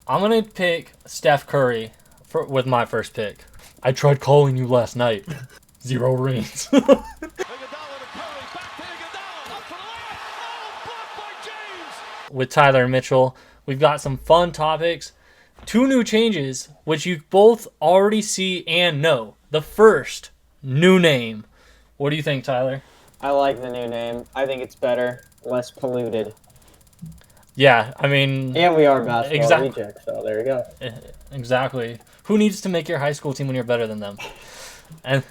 I'm going to pick Steph Curry with my first pick. I tried calling you last night. 0 rings. With Tyler and Mitchell, we've got some fun topics. 2 new changes, which you both already see and know. The first, new name. What do you think, Tyler? I like the new name. I think it's better, less polluted. Yeah, I mean... And we are basketball rejects, so there you go. Exactly. Who needs to make your high school team when you're better than them? And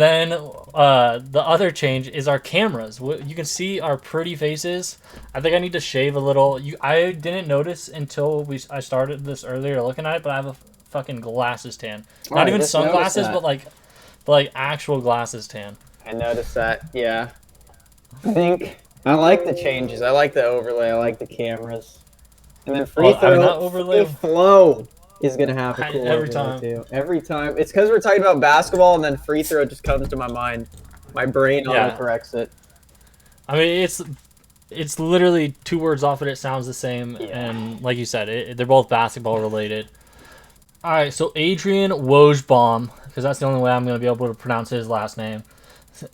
then the other change is our cameras. You can see our pretty faces. I think I need to shave a little. I didn't notice until I started this earlier looking at it, but I have a fucking glasses tan. Not even sunglasses, but like actual glasses tan. I noticed that, yeah. I think I like the changes. I like the overlay. I like the cameras. And then free flow is going to have a cool every time. Too. Every time. It's because we're talking about basketball, and then free throw just comes to my mind. My brain autocorrects it. I mean, it's literally 2 words off it. It sounds the same. Yeah. And like you said, they're both basketball related. All right, so Adrian Wojbaum, because that's the only way I'm going to be able to pronounce his last name,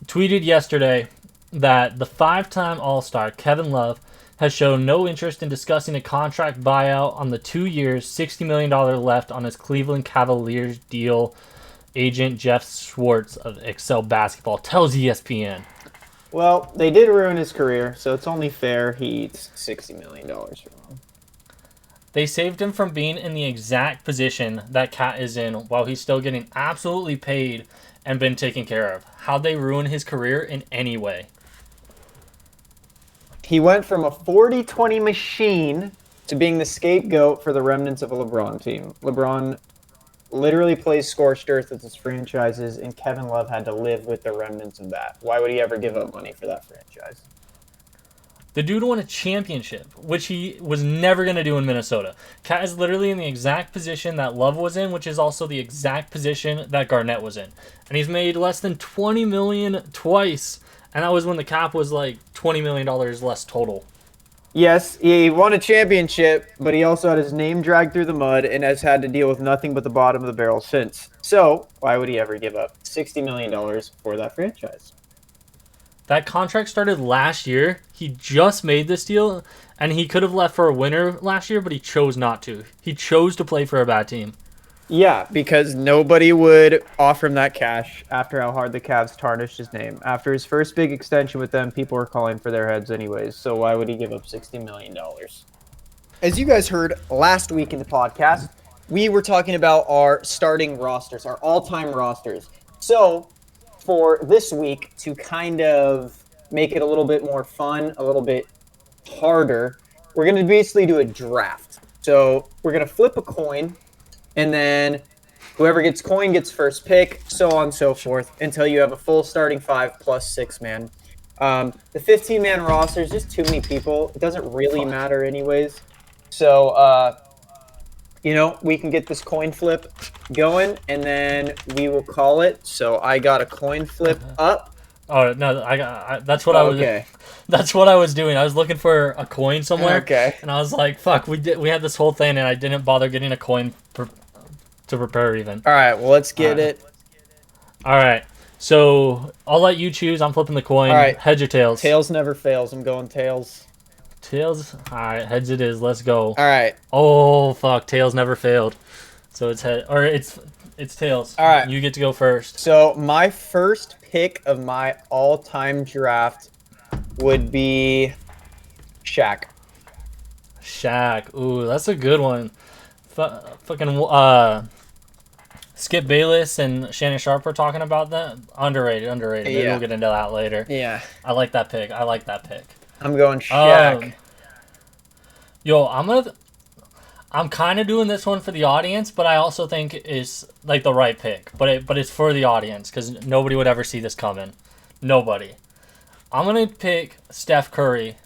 tweeted yesterday that the 5-time All-Star Kevin Love has shown no interest in discussing a contract buyout on the 2 years, $60 million left on his Cleveland Cavaliers deal. Agent Jeff Schwartz of Excel Basketball tells ESPN. Well, they did ruin his career, so it's only fair he eats $60 million from them. They saved him from being in the exact position that Cat is in while he's still getting absolutely paid and been taken care of. How'd they ruin his career in any way? He went from a 40-20 machine to being the scapegoat for the remnants of a LeBron team. LeBron literally plays scorched earth with his franchises, and Kevin Love had to live with the remnants of that. Why would he ever give up money for that franchise? The dude won a championship, which he was never going to do in Minnesota. Cat is literally in the exact position that Love was in, which is also the exact position that Garnett was in. And he's made less than $20 million twice. And that was when the cap was like $20 million less total. Yes, he won a championship, but he also had his name dragged through the mud and has had to deal with nothing but the bottom of the barrel since. So, why would he ever give up $60 million for that franchise? That contract started last year. He just made this deal, and he could have left for a winner last year, but he chose not to. He chose to play for a bad team. Yeah, because nobody would offer him that cash after how hard the Cavs tarnished his name. After his first big extension with them, people were calling for their heads anyways, so why would he give up $60 million? As you guys heard last week in the podcast, we were talking about our starting rosters, our all-time rosters. So, for this week, to kind of make it a little bit more fun, a little bit harder, we're going to basically do a draft. So, we're going to flip a coin, and then whoever gets coin gets first pick, so on and so forth, until you have a full starting 5 plus 6 man. The 15-man roster is just too many people. It doesn't really matter anyways. So, we can get this coin flip going, and then we will call it. So I got a coin flip up. Oh no, that's what I was. Okay. That's what I was doing. I was looking for a coin somewhere. Okay. And I was like, "Fuck, we had this whole thing, and I didn't bother getting a coin to prepare even." All right. Well, let's get it. All right. So I'll let you choose. I'm flipping the coin. All right. Heads or tails? Tails never fails. I'm going tails. Tails. All right. Heads it is. Let's go. All right. Oh fuck! Tails never failed. So it's it's tails. All right. You get to go first. So my first pick of my all-time draft would be Shaq. Shaq. Ooh, that's a good one. Skip Bayless and Shannon Sharp were talking about that. Underrated. Maybe we'll get into that later. Yeah. I like that pick. I'm going Shaq. I'm kind of doing this one for the audience, but I also think it's like the right pick. But it's for the audience because nobody would ever see this coming. Nobody. I'm gonna pick Steph Curry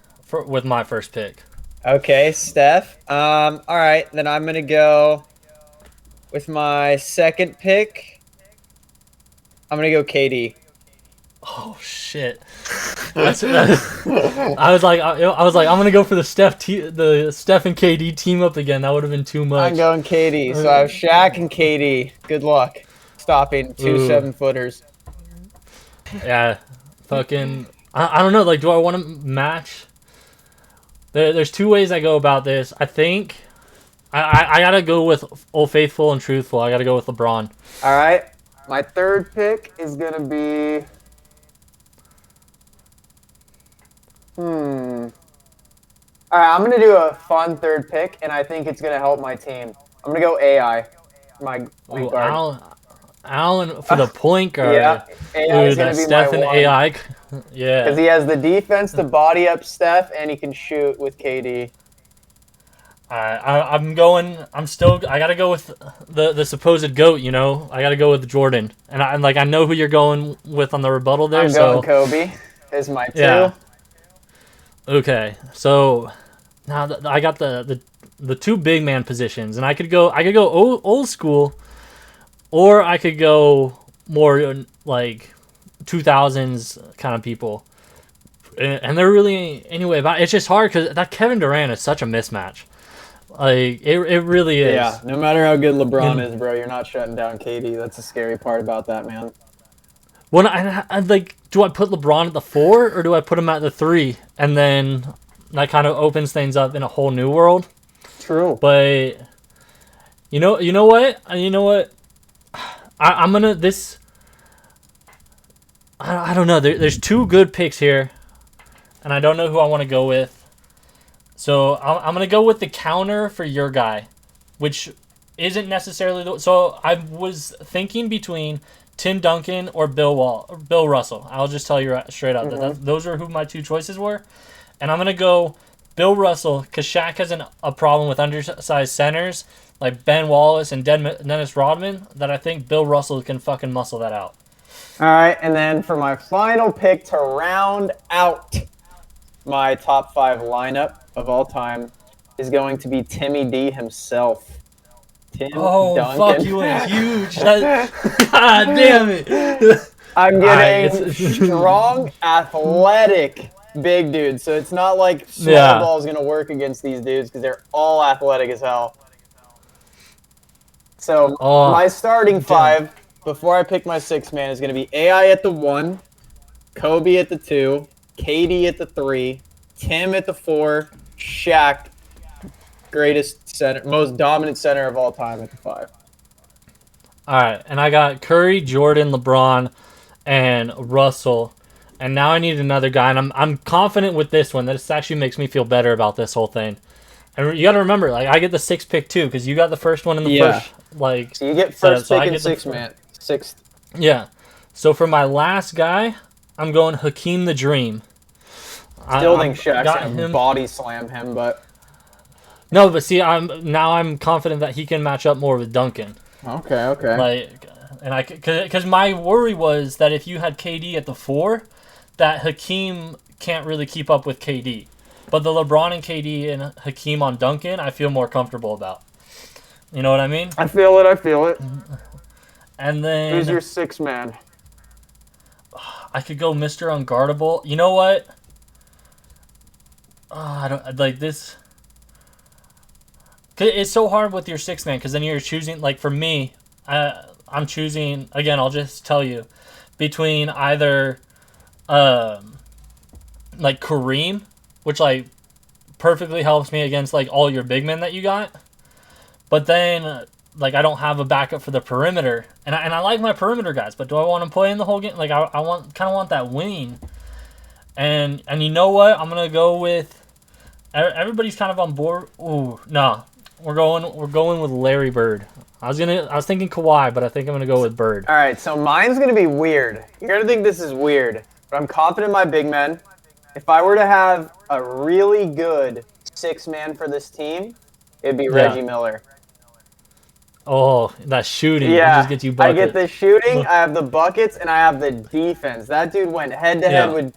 with my first pick. Okay, Steph. All right, then I'm gonna go with my second pick. I'm gonna go KD. Oh shit. I was like, I'm gonna go for the Steph and KD team up again. That would have been too I'm much. going KD. So I have Shaq and KD. Good luck stopping two Ooh, 7-footers. yeah, fucking. I don't know. Like, do I want to match? There's two ways I go about this. I think I gotta go with Old Faithful and Truthful. I gotta go with LeBron. All right. My third pick is going to be. All right, I'm going to do a fun third pick, and I think it's going to help my team. I'm going to go AI, my point Ooh, guard. Allen for the point guard. Yeah, AI Ooh, is going to that be my Steph and one. AI. Because Yeah. he has the defense to body up Steph, and he can shoot with KD. I'm going. I gotta go with the supposed goat. You know, I gotta go with Jordan, and I know who you're going with on the rebuttal there. I'm going So Kobe is my yeah, two. okay. So now I got the two big man positions, and I could go old school, or I could go more like 2000s kind of people, and they're really anyway. But it's just hard because that Kevin Durant is such a mismatch. Like it really Yeah, is. no matter how good LeBron And is, bro, you're not shutting down KD. That's the scary part about that, man. when I like, do I put LeBron at the 4 or do I put him at the 3, and then that kind of opens things up in a whole new world? True. But you know what? I'm gonna this. I don't know. There's two good picks here, and I don't know who I want to go with. So I'm gonna go with the counter for your guy, which isn't necessarily so. I was thinking between Tim Duncan or Bill Russell. I'll just tell you straight up those are who my two choices were, and I'm gonna go Bill Russell because Shaq has a problem with undersized centers like Ben Wallace and Dennis Rodman that I think Bill Russell can fucking muscle that out. All right, and then for my final pick to round out my top 5 lineup of all time is going to be Timmy D himself. Tim Oh fuck! Duncan. You went huge. God damn it! I'm All right, getting strong, athletic big dudes. So it's not like small yeah. ball is going to work against these dudes because they're all athletic as hell. So Oh, my starting damn. 5 before I pick my 6th man is going to be AI at the 1, Kobe at the 2, KD at the 3, Tim at the 4, Shaq, greatest center, most dominant center of all time at the 5. All right, and I got Curry, Jordan, LeBron, and Russell, and now I need another guy, and I'm confident with this one. This actually makes me feel better about this whole thing. And you got to remember, like I get the 6th pick too, because you got the first one in the Yeah. first like So you get setup. first So pick I and get the 6th man. 6th. yeah. So for my last guy, I'm going Hakeem the Dream. Still I think Shaq's got going to him. body slam him, but No, but see, I'm confident that he can match up more with Duncan. okay. Like, and because my worry was that if you had KD at the 4, that Hakeem can't really keep up with KD. But the LeBron and KD and Hakeem on Duncan, I feel more comfortable about. You know what I mean? I feel it. And Who's your then 6th man? I could go Mr. Unguardable. You know what? I don't like this. 'Cause it's so hard with your 6 man because then you're choosing. Like for me, I'm choosing again. I'll just tell you between either like Kareem, which like perfectly helps me against like all your big men that you got, but then like I don't have a backup for the perimeter, and I like my perimeter guys, but do I want to play in the whole game? Like I want that wing, and you know what? I'm gonna go with everybody's kind of on board. Ooh, no, we're going with Larry Bird. I was thinking Kawhi, but I think I'm gonna go with Bird. All right, so mine's going to be weird. You're going to think this is weird, but I'm confident in my big men. If I were to have a really good 6th man for this team, it'd be Yeah. Reggie Miller. Oh, that shooting. He Yeah, just gets you I buckets. get the shooting, I have the buckets, and I have the defense. That dude went head-to-head Yeah. with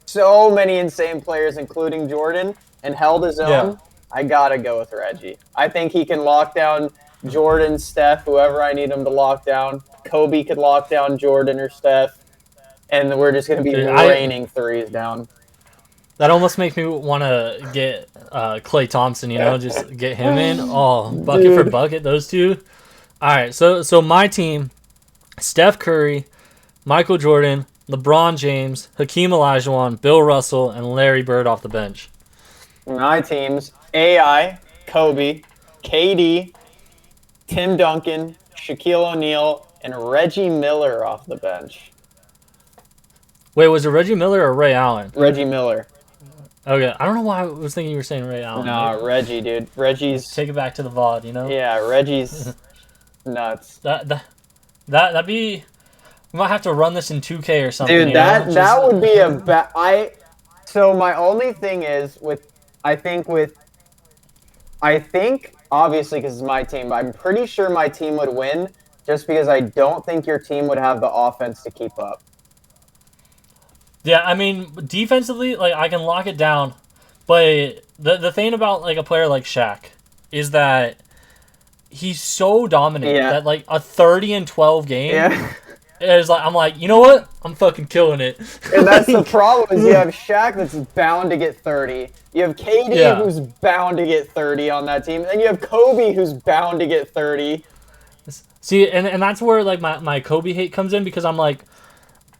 so many insane players, including Jordan, and held his own. Yeah. I got to go with Reggie. I think he can lock down Jordan, Steph, whoever I need him to lock down. Kobe could lock down Jordan or Steph. and we're just going to be Dude, raining threes down. That almost makes me want to get Klay Thompson, just get him in. Oh, bucket for bucket, those two. All right, so my team, Steph Curry, Michael Jordan, LeBron James, Hakeem Olajuwon, Bill Russell, and Larry Bird off the bench. My teams, AI, Kobe, KD, Tim Duncan, Shaquille O'Neal, and Reggie Miller off the bench. Wait, was it Reggie Miller or Ray Allen? Reggie Miller. Okay, I don't know why I was thinking you were saying Ray Allen. Nah, Reggie, dude. Reggie's... Take it back to the VOD, Yeah, Reggie's nuts. That'd be... We might have to run this in 2K or something. Dude, that would be a bad... So my only thing is I think, obviously, because it's my team, but I'm pretty sure my team would win just because I don't think your team would have the offense to keep up. Yeah, I mean, defensively, like, I can lock it down, but the thing about, like, a player like Shaq is that he's so dominant that, like, a 30-12 game is like, I'm like, you know what? I'm fucking killing it. And that's the problem is you have Shaq that's bound to get 30. You have KD who's bound to get 30 on that team. And then you have Kobe who's bound to get 30. See, and that's where, like, my Kobe hate comes in because I'm like,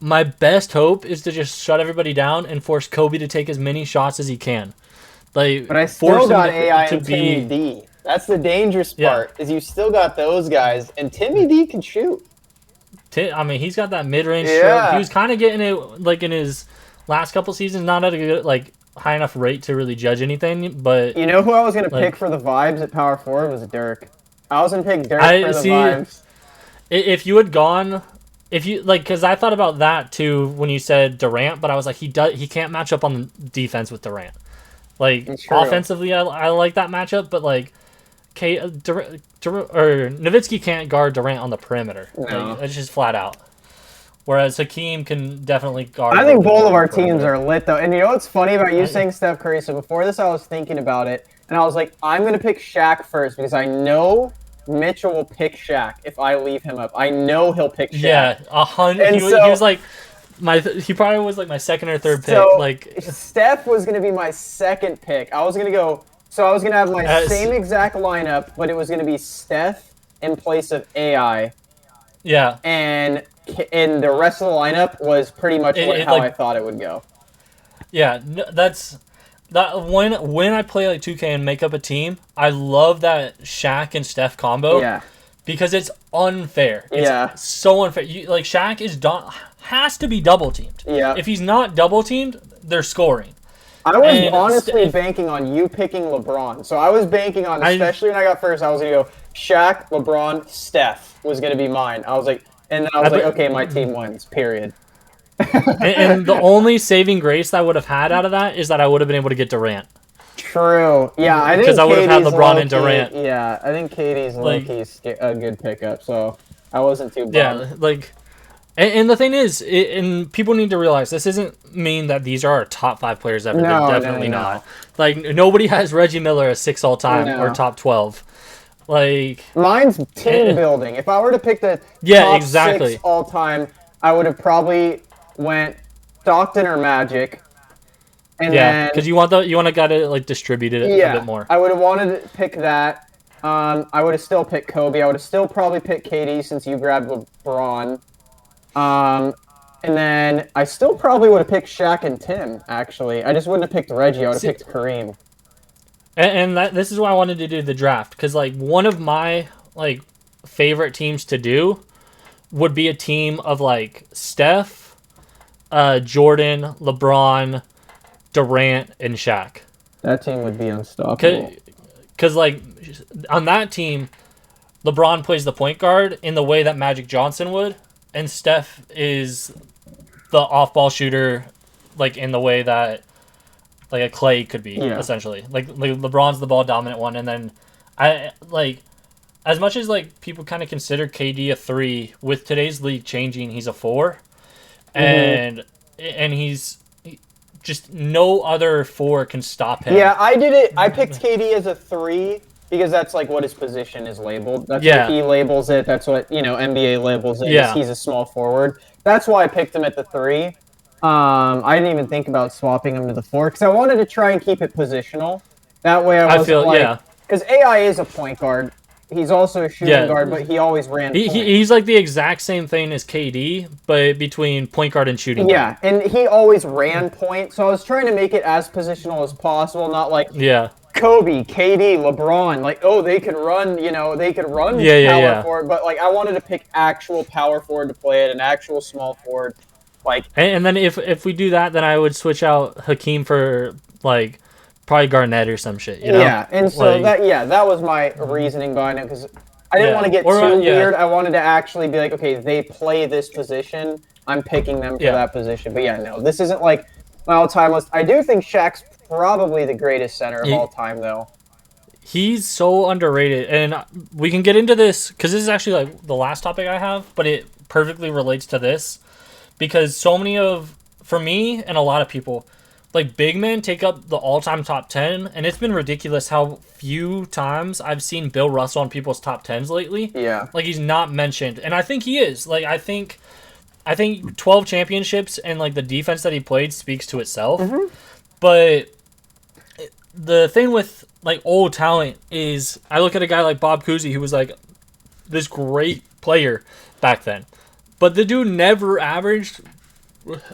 my best hope is to just shut everybody down and force Kobe to take as many shots as he can. Like, but I still got AI and Timmy D. That's the dangerous part, is you still got those guys, and Timmy D can shoot. I mean, he's got that mid-range stroke. He was kind of getting it, like, in his last couple seasons, not at a good, like, high enough rate to really judge anything, but... You know who I was going to pick for the vibes at power forward was Dirk. I was going to pick Dirk for the vibes. If you had gone... because I thought about that too when you said Durant, but I was like, he can't match up on defense with Durant. Like, offensively, I like that matchup, but like, Nowitzki can't guard Durant on the perimeter. No. Like, it's just flat out. Whereas Hakeem can definitely guard. I think both of our teams are lit though, and you know what's funny about you saying Steph Curry? So before this, I was thinking about it, and I was like, I'm gonna pick Shaq first because I know Mitchell will pick Shaq if I leave him up. I know he'll pick Shaq. Yeah, 100. He was like he probably was like my second or third pick. Like, Steph was gonna be my second pick. I was gonna have my same exact lineup, but it was gonna be Steph in place of AI. Yeah. And the rest of the lineup was pretty much how I thought it would go. Yeah, when I play like 2K and make up a team, I love that Shaq and Steph combo. Yeah. Because it's unfair. It's so unfair. Shaq has to be double teamed. Yeah. If he's not double teamed, they're scoring. I was honestly banking on you picking LeBron. So I was banking on, especially when I got first, I was gonna go Shaq, LeBron, Steph was gonna be mine. I was like, and then I was like, okay, my team wins. Period. and the only saving grace that I would have had out of that is that I would have been able to get Durant. True. Yeah, I think because I would have had LeBron and Durant. Yeah, I think KD's low-key's a good pickup, so I wasn't too bummed. Yeah, and the thing is, and people need to realize this doesn't mean that these are our top 5 players ever. No, they're definitely not. Like, nobody has Reggie Miller as 6 all time or top 12. Like, mine's team building. If I were to pick the top 6 all time, I would have probably went Stockton or Magic. And because you want to gotta like distribute it a bit more. I would have wanted to pick that. I would have still picked Kobe. I would have still probably picked KD since you grabbed LeBron. And then I still probably would have picked Shaq and Tim. Actually, I just wouldn't have picked Reggie. I would have picked Kareem. And this is why I wanted to do the draft, because like one of my like favorite teams to do would be a team of like Steph, Jordan, LeBron, Durant, and Shaq. That team would be unstoppable. Because like on that team, LeBron plays the point guard in the way that Magic Johnson would, and Steph is the off-ball shooter, like in the way that like a Clay could be, essentially. Like LeBron's the ball dominant one, and then I like, as much as like people kind of consider KD a 3, with today's league changing, he's a 4, and he's just no other 4 can stop him. Yeah, I did it. I picked KD as a 3 because that's like what his position is labeled. That's Yeah. what he labels it. That's what NBA labels it. Yeah. He's a small forward. That's why I picked him at the 3. I didn't even think about swapping him to the 4 because I wanted to try and keep it positional. That way, I wasn't because AI is a point guard. He's also a shooting guard, but he always ran. He's like the exact same thing as KD, but between point guard and shooting guard. Yeah, and he always ran point. So I was trying to make it as positional as possible, not like Kobe, KD, LeBron. Like, oh, they could run. They could run power forward, but like I wanted to pick actual power forward to play it, an actual small forward. Like, and then if we do that, then I would switch out Hakeem for like probably Garnett or some shit. Yeah, and so that was my reasoning behind it because I didn't want to get too weird. I wanted to actually be like, okay, they play this position. I'm picking them for that position. But no, this isn't like my all-time list. I do think Shaq's probably the greatest center of all time, though. He's so underrated, and we can get into this because this is actually like the last topic I have, but it perfectly relates to this because so many for me and a lot of people, like big men take up the all-time top 10, and it's been ridiculous how few times I've seen Bill Russell on people's top 10s lately. Yeah, like he's not mentioned, and I think he is. Like I think 12 championships and like the defense that he played speaks to itself. Mm-hmm. But the thing with like old talent is I look at a guy like Bob Cousy who was like this great player back then, but the dude never averaged.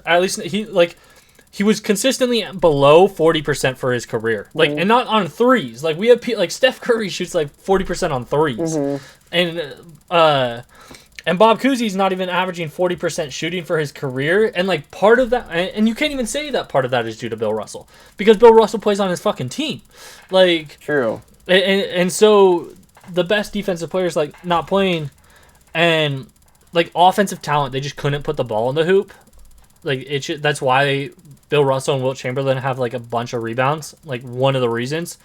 At least he was consistently below 40% for his career. Like, and not on threes. Like, we have like Steph Curry shoots like 40% on threes. And Bob Cousy's not even averaging 40% shooting for his career. And like part of that, and you can't even say that part of that is due to Bill Russell because Bill Russell plays on his fucking team. Like, true. And so the best defensive players like not playing, and like offensive talent, they just couldn't put the ball in the hoop. Like that's why Bill Russell and Wilt Chamberlain have like a bunch of rebounds. Like one of the reasons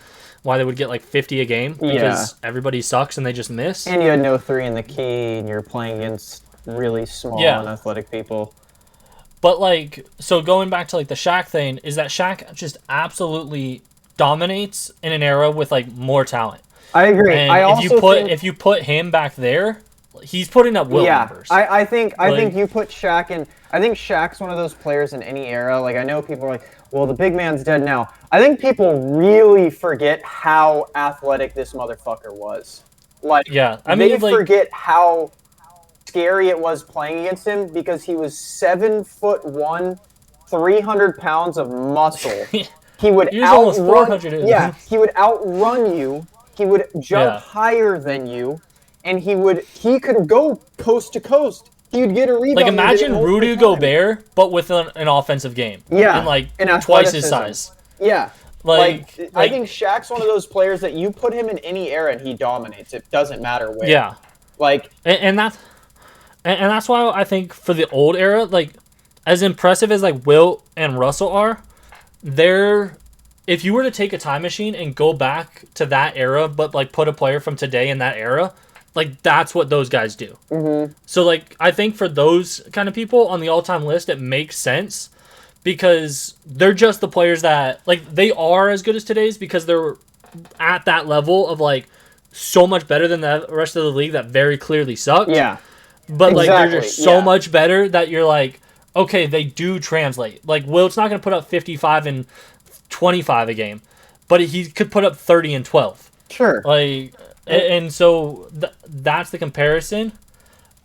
why they would get like 50 a game because everybody sucks and they just miss. And you had no 3 in the key, and you're playing against really small and athletic people. But like, so going back to like the Shaq thing, is that Shaq just absolutely dominates in an era with like more talent. I agree. And if you put him back there, he's putting up Wilt numbers. I think you put Shaq in. I think Shaq's one of those players in any era. Like I know people are like, well, the big man's dead now. I think people really forget how athletic this motherfucker was. Like, they forget how scary it was playing against him because he was 7'1", 300 pounds of muscle. He would outrun. He would outrun you. He would jump higher than you, and he could go coast to coast. He would get a rebound. Like imagine Rudy Gobert, but with an offensive game. Yeah, and like twice his size. Yeah. Like I think Shaq's one of those players that you put him in any era and he dominates. It doesn't matter where. Yeah. Like and that's why I think for the old era, like as impressive as like Wilt and Russell are, if you were to take a time machine and go back to that era, but like put a player from today in that era, like that's what those guys do. Mm-hmm. So like I think for those kind of people on the all-time list, it makes sense because they're just the players that like they are as good as today's because they're at that level of like so much better than the rest of the league that very clearly sucked. Yeah. But like they're just so much better that you're like, okay, they do translate. Like Wilt's not going to put up 55 and 25 a game, but he could put up 30 and 12. Sure. Like, and so that's the comparison.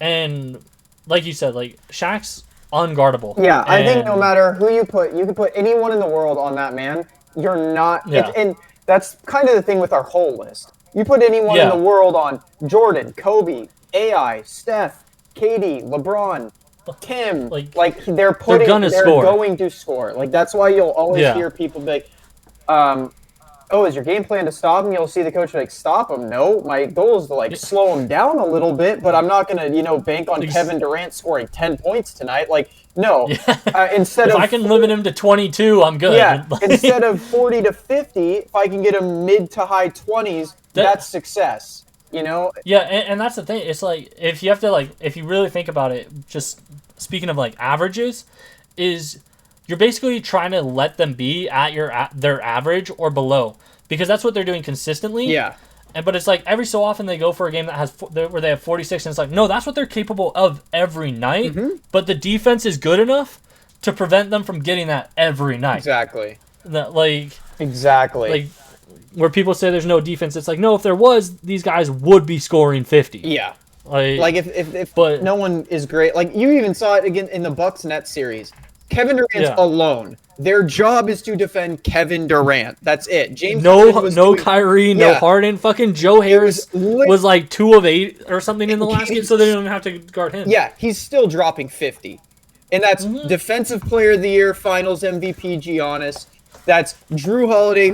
And like you said, like Shaq's unguardable. Yeah, I think no matter who you could put anyone in the world on that man. You're not. Yeah. And that's kind of the thing with our whole list. You put anyone in the world on Jordan, Kobe, AI, Steph, KD, LeBron, Tim, like they're going to score. Like that's why you'll always hear people be like, is your game plan to stop him? You'll see the coach like, stop him. No, my goal is to like slow him down a little bit, but I'm not going to, bank on Kevin Durant scoring 10 points tonight. Like, no. Instead if I can limit him to 22, I'm good. Yeah, instead of 40 to 50, if I can get him mid to high 20s, that's success. Yeah, and that's the thing. It's like if you really think about it, just speaking of like averages, is you're basically trying to let them be at their average or below because that's what they're doing consistently. Yeah. But it's like every so often they go for a game that has where they have 46, and it's like, no, that's what they're capable of every night. Mm-hmm. But the defense is good enough to prevent them from getting that every night. Exactly. That Exactly. like where people say there's no defense, it's like, no, if there was, these guys would be scoring 50. Yeah. Like if but, no one is great, like you even saw it again in the Bucks Nets series. Kevin Durant's alone. Their job is to defend Kevin Durant. That's it. James Kyrie, no Harden. Fucking Joe Harris was like 2 of 8 or something in the last game, so they didn't have to guard him. Yeah, he's still dropping 50. And that's Defensive Player of the Year, Finals MVP Giannis. That's Drew Holiday,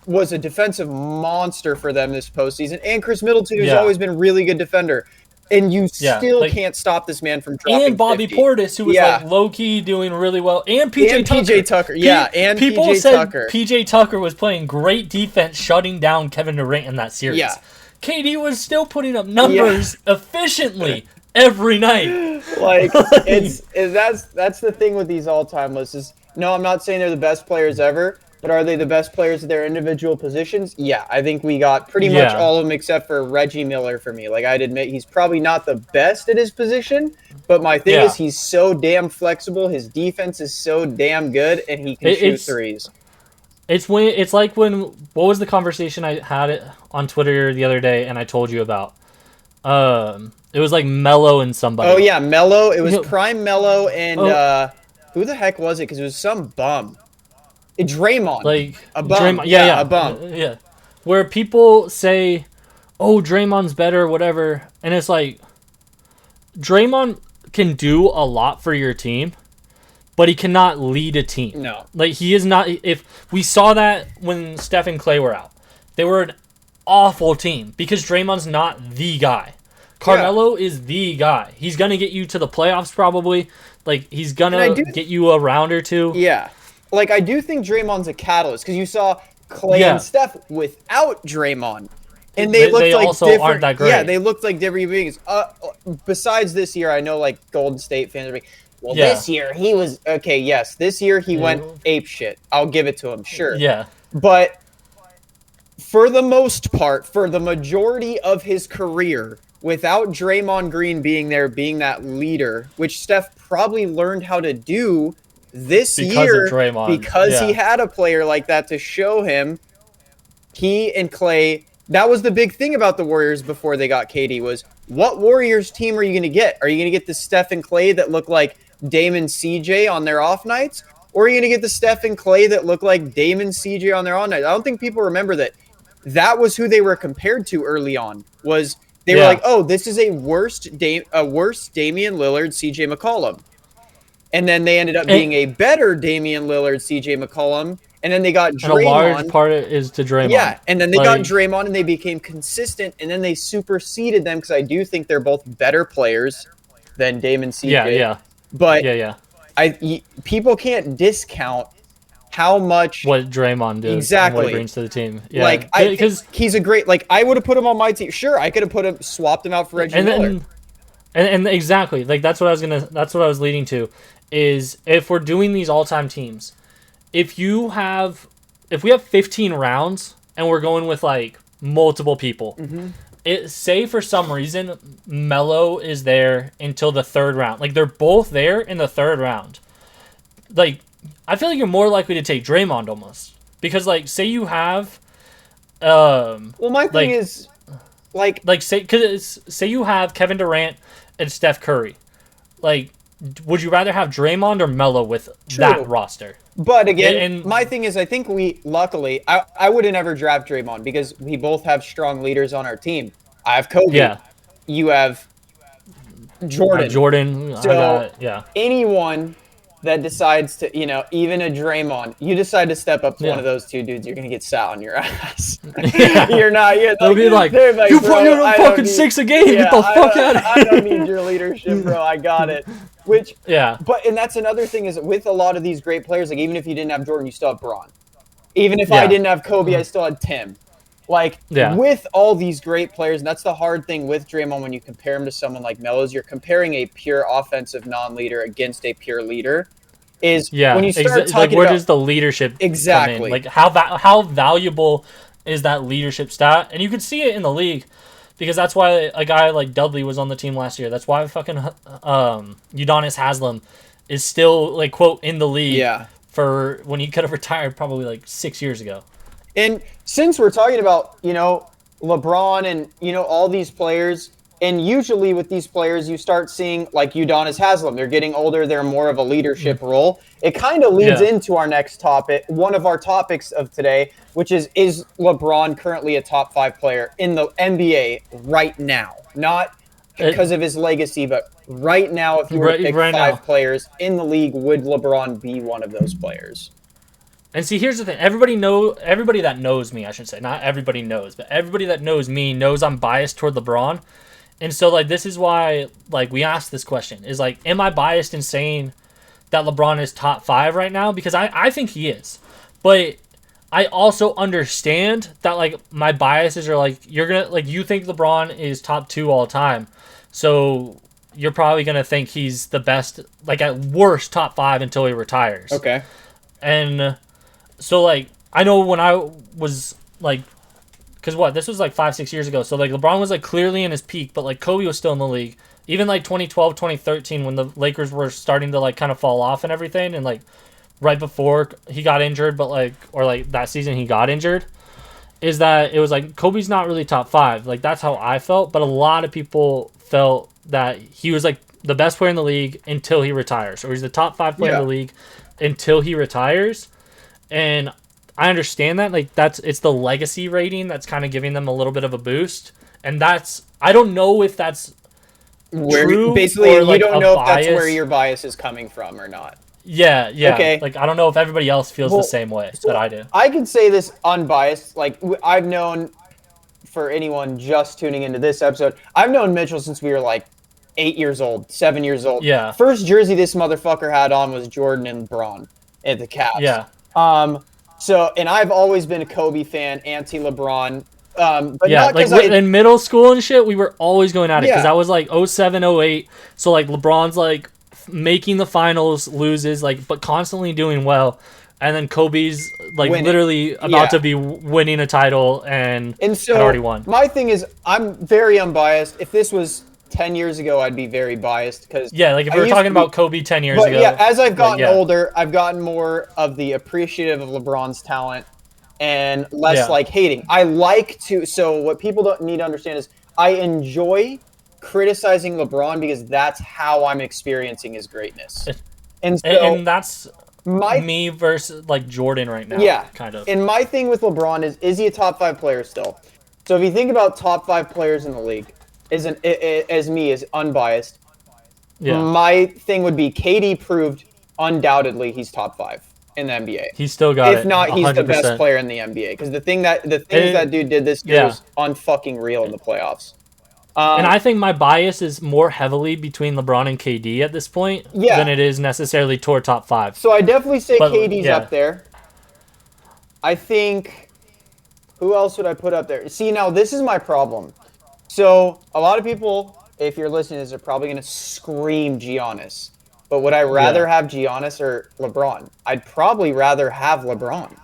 was a defensive monster for them this postseason, and Chris Middleton, who's always been a really good defender. And you still can't stop this man from dropping 50. And Bobby Portis, who was like low-key doing really well. And PJ Tucker. And people PJ said Tucker. PJ Tucker was playing great defense, shutting down Kevin Durant in that series. Yeah. KD was still putting up numbers efficiently every night. Like, that's the thing with these all-time lists is, no, I'm not saying they're the best players ever, but are they the best players at their individual positions? Yeah, I think we got pretty much all of them except for Reggie Miller for me. Like, I'd admit he's probably not the best at his position, but my thing is he's so damn flexible, his defense is so damn good, and he can shoot threes. It's like when, what was the conversation I had it on Twitter the other day and I told you about? It was like Melo and somebody. Oh, yeah, Melo. It was prime Melo and who the heck was it? Because it was some bum. Draymond. Like a bum. Draymond, a bum. Yeah. Where people say, oh, Draymond's better, whatever. And it's like, Draymond can do a lot for your team, but he cannot lead a team. No. Like, he is not. If we saw that when Steph and Clay were out, they were an awful team because Draymond's not the guy. Carmelo is the guy. He's going to get you to the playoffs probably. Like, he's going to get you a round or two. Yeah. Like, I do think Draymond's a catalyst because you saw Clay and Steph without Draymond. And they looked like also different. Aren't that great. Yeah, they looked like different beings. Besides this year, I know, like, Golden State fans are like, well, this year he was... Okay, yes, this year he went apeshit. I'll give it to him, sure. Yeah. But for the most part, for the majority of his career, without Draymond Green being there, being that leader, which Steph probably learned how to do this year because he had a player like that to show him. He and Clay, that was the big thing about the Warriors before they got KD was, what Warriors team are you going to get? Are you going to get the Steph and Clay that look like Dame and CJ on their off nights? Or are you going to get the Steph and Clay that look like Dame and CJ on their on nights? I don't think people remember that was who they were compared to early on. Was they were like, oh, this is a worse Damian Lillard, CJ McCollum. And then they ended up being a better Damian Lillard, CJ McCollum. And then they got Draymond. And a large part is to Draymond. Yeah, and then they got Draymond and they became consistent. And then they superseded them because I do think they're both better players than Dame and CJ. Yeah. But people can't discount how much what Draymond did, exactly, what he brings to the team. Yeah, like because he's a great. Like I would have put him on my team. Sure, I could have swapped him out for Reggie Miller. And exactly, like that's what I was leading to, is if we're doing these all-time teams, if we have 15 rounds and we're going with like multiple people, say for some reason Melo is there until the third round, like they're both there in the third round, like I feel like you're more likely to take Draymond almost because like say you have, well my thing is say you have Kevin Durant and Steph Curry, like would you rather have Draymond or Melo with that roster? But again, my thing is I think luckily I would have never draft Draymond because we both have strong leaders on our team. I have Kobe. Yeah. You have Jordan. So anyone that decides to, even a Draymond, you decide to step up to one of those two dudes, you're going to get sat on your ass. You're not. They'll be like, you put your fucking 6 a game. Get the fuck out of here. I don't need your leadership, bro. I got it. And that's another thing is with a lot of these great players, like even if you didn't have Jordan, you still have Bron. Even if I didn't have Kobe, I still had Tim. With all these great players, and that's the hard thing with Draymond when you compare him to someone like Melo, is you're comparing a pure offensive non-leader against a pure leader. When you start talking where does the leadership come in? Like how valuable is that leadership stat, and you can see it in the league because that's why a guy like Dudley was on the team last year. That's why fucking Udonis Haslem is still like quote in the league for when he could have retired probably like 6 years ago. And since we're talking about, you know, LeBron and, you know, all these players, and usually with these players, you start seeing like Udonis Haslem. They're getting older. They're more of a leadership role. It kind of leads into our next topic, one of our topics of today, which is LeBron currently a top 5 player in the NBA right now? Not because of his legacy, but right now, if you were to pick 5 players in the league, would LeBron be one of those players? And see, here's the thing. Everybody that knows me, I should say, not everybody knows, but everybody that knows me knows I'm biased toward LeBron. And so, like, this is why, like, we asked this question. Is, like, am I biased in saying that LeBron is top 5 right now? Because I think he is. But I also understand that, like, my biases are, like, you think LeBron is top 2 all time. So you're probably going to think he's the best, like, at worst, top 5 until he retires. Okay. And so, like, I know when I was, like, because this was, like, 5-6 years ago. So, like, LeBron was, like, clearly in his peak, but, like, Kobe was still in the league. Even, like, 2012, 2013, when the Lakers were starting to, like, kind of fall off and everything, and, like, right before he got injured, but, like, or, like, that season he got injured, is that it was, like, Kobe's not really top 5. Like, that's how I felt, but a lot of people felt that he was, like, the best player in the league until he retires. Or he's the top 5 player in the league until he retires. And I understand that, like, it's the legacy rating that's kind of giving them a little bit of a boost, and I don't know if that's true. Basically, or, like, you don't know if bias. that's where your bias is coming from or not. Yeah. Okay. Like, I don't know if everybody else feels the same way that I do. I can say this unbiased. Like, I've known, for anyone just tuning into this episode, I've known Mitchell since we were like 8 years old, 7 years old. Yeah. First jersey this motherfucker had on was Jordan and LeBron at the Cavs. Yeah. So, and I've always been a Kobe fan, anti-LeBron. But yeah, not like in middle school and shit, we were always going at it because I was like 07, 08. So like LeBron's like making the finals, loses, like, but constantly doing well. And then Kobe's like literally about to be winning a title and so had already won. My thing is, I'm very unbiased. If this was 10 years ago, I'd be very biased because like if we were talking about Kobe 10 years ago. Yeah, as I've gotten older, I've gotten more of the appreciative of LeBron's talent and less like hating. I like to. So what people don't need to understand is I enjoy criticizing LeBron because that's how I'm experiencing his greatness. And that's me versus like Jordan right now. Yeah, kind of. And my thing with LeBron is he a top 5 player still? So if you think about top 5 players in the league, as unbiased, my thing would be KD proved undoubtedly he's top 5 in the NBA. He's still got it. If not, he's 100%. The best player in the NBA because the things that dude did this year was unfucking real in the playoffs. And I think my bias is more heavily between LeBron and KD at this point than it is necessarily toward top 5. So I definitely say KD's up there. I think, who else would I put up there? See, now this is my problem. So a lot of people, if you're listening to this, are probably going to scream Giannis. But would I rather have Giannis or LeBron? I'd probably rather have LeBron.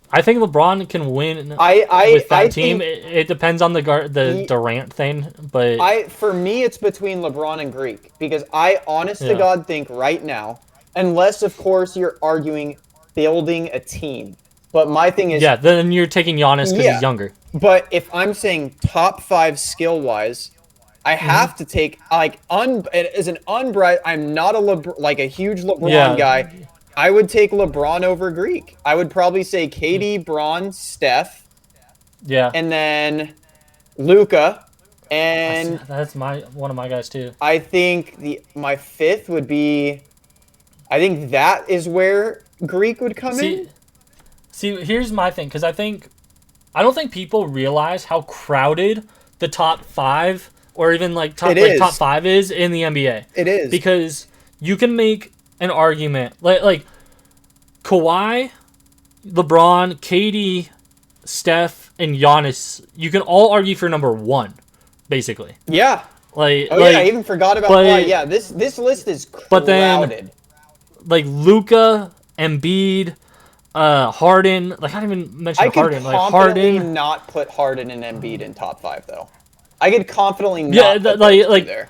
I think LeBron can win with that team. It depends on the Durant thing, but for me, it's between LeBron and Greek because I, honest to God, think right now, unless of course you're arguing building a team. But my thing is, then you're taking Giannis because he's younger. But if I'm saying top 5 skill wise, I have to take as an unbright. I'm not a huge LeBron guy. I would take LeBron over Greek. I would probably say KD, Bron, Steph. Yeah. And then Luka. And that's one of my guys too. I think my 5th would be, I think that is where Greek would come in. See, here's my thing, because I don't think people realize how crowded the top 5 or even top 5 is in the NBA. It is. Because you can make an argument like Kawhi, LeBron, KD, Steph, and Giannis. You can all argue for number 1, basically. Yeah. I even forgot about Kawhi. Yeah, this list is crowded. But then, like Luka, Embiid, Harden. Like I didn't even mention I could Harden. Like confidently Harden. not put Harden and Embiid in top 5 though. I could confidently Yeah, not put those two there.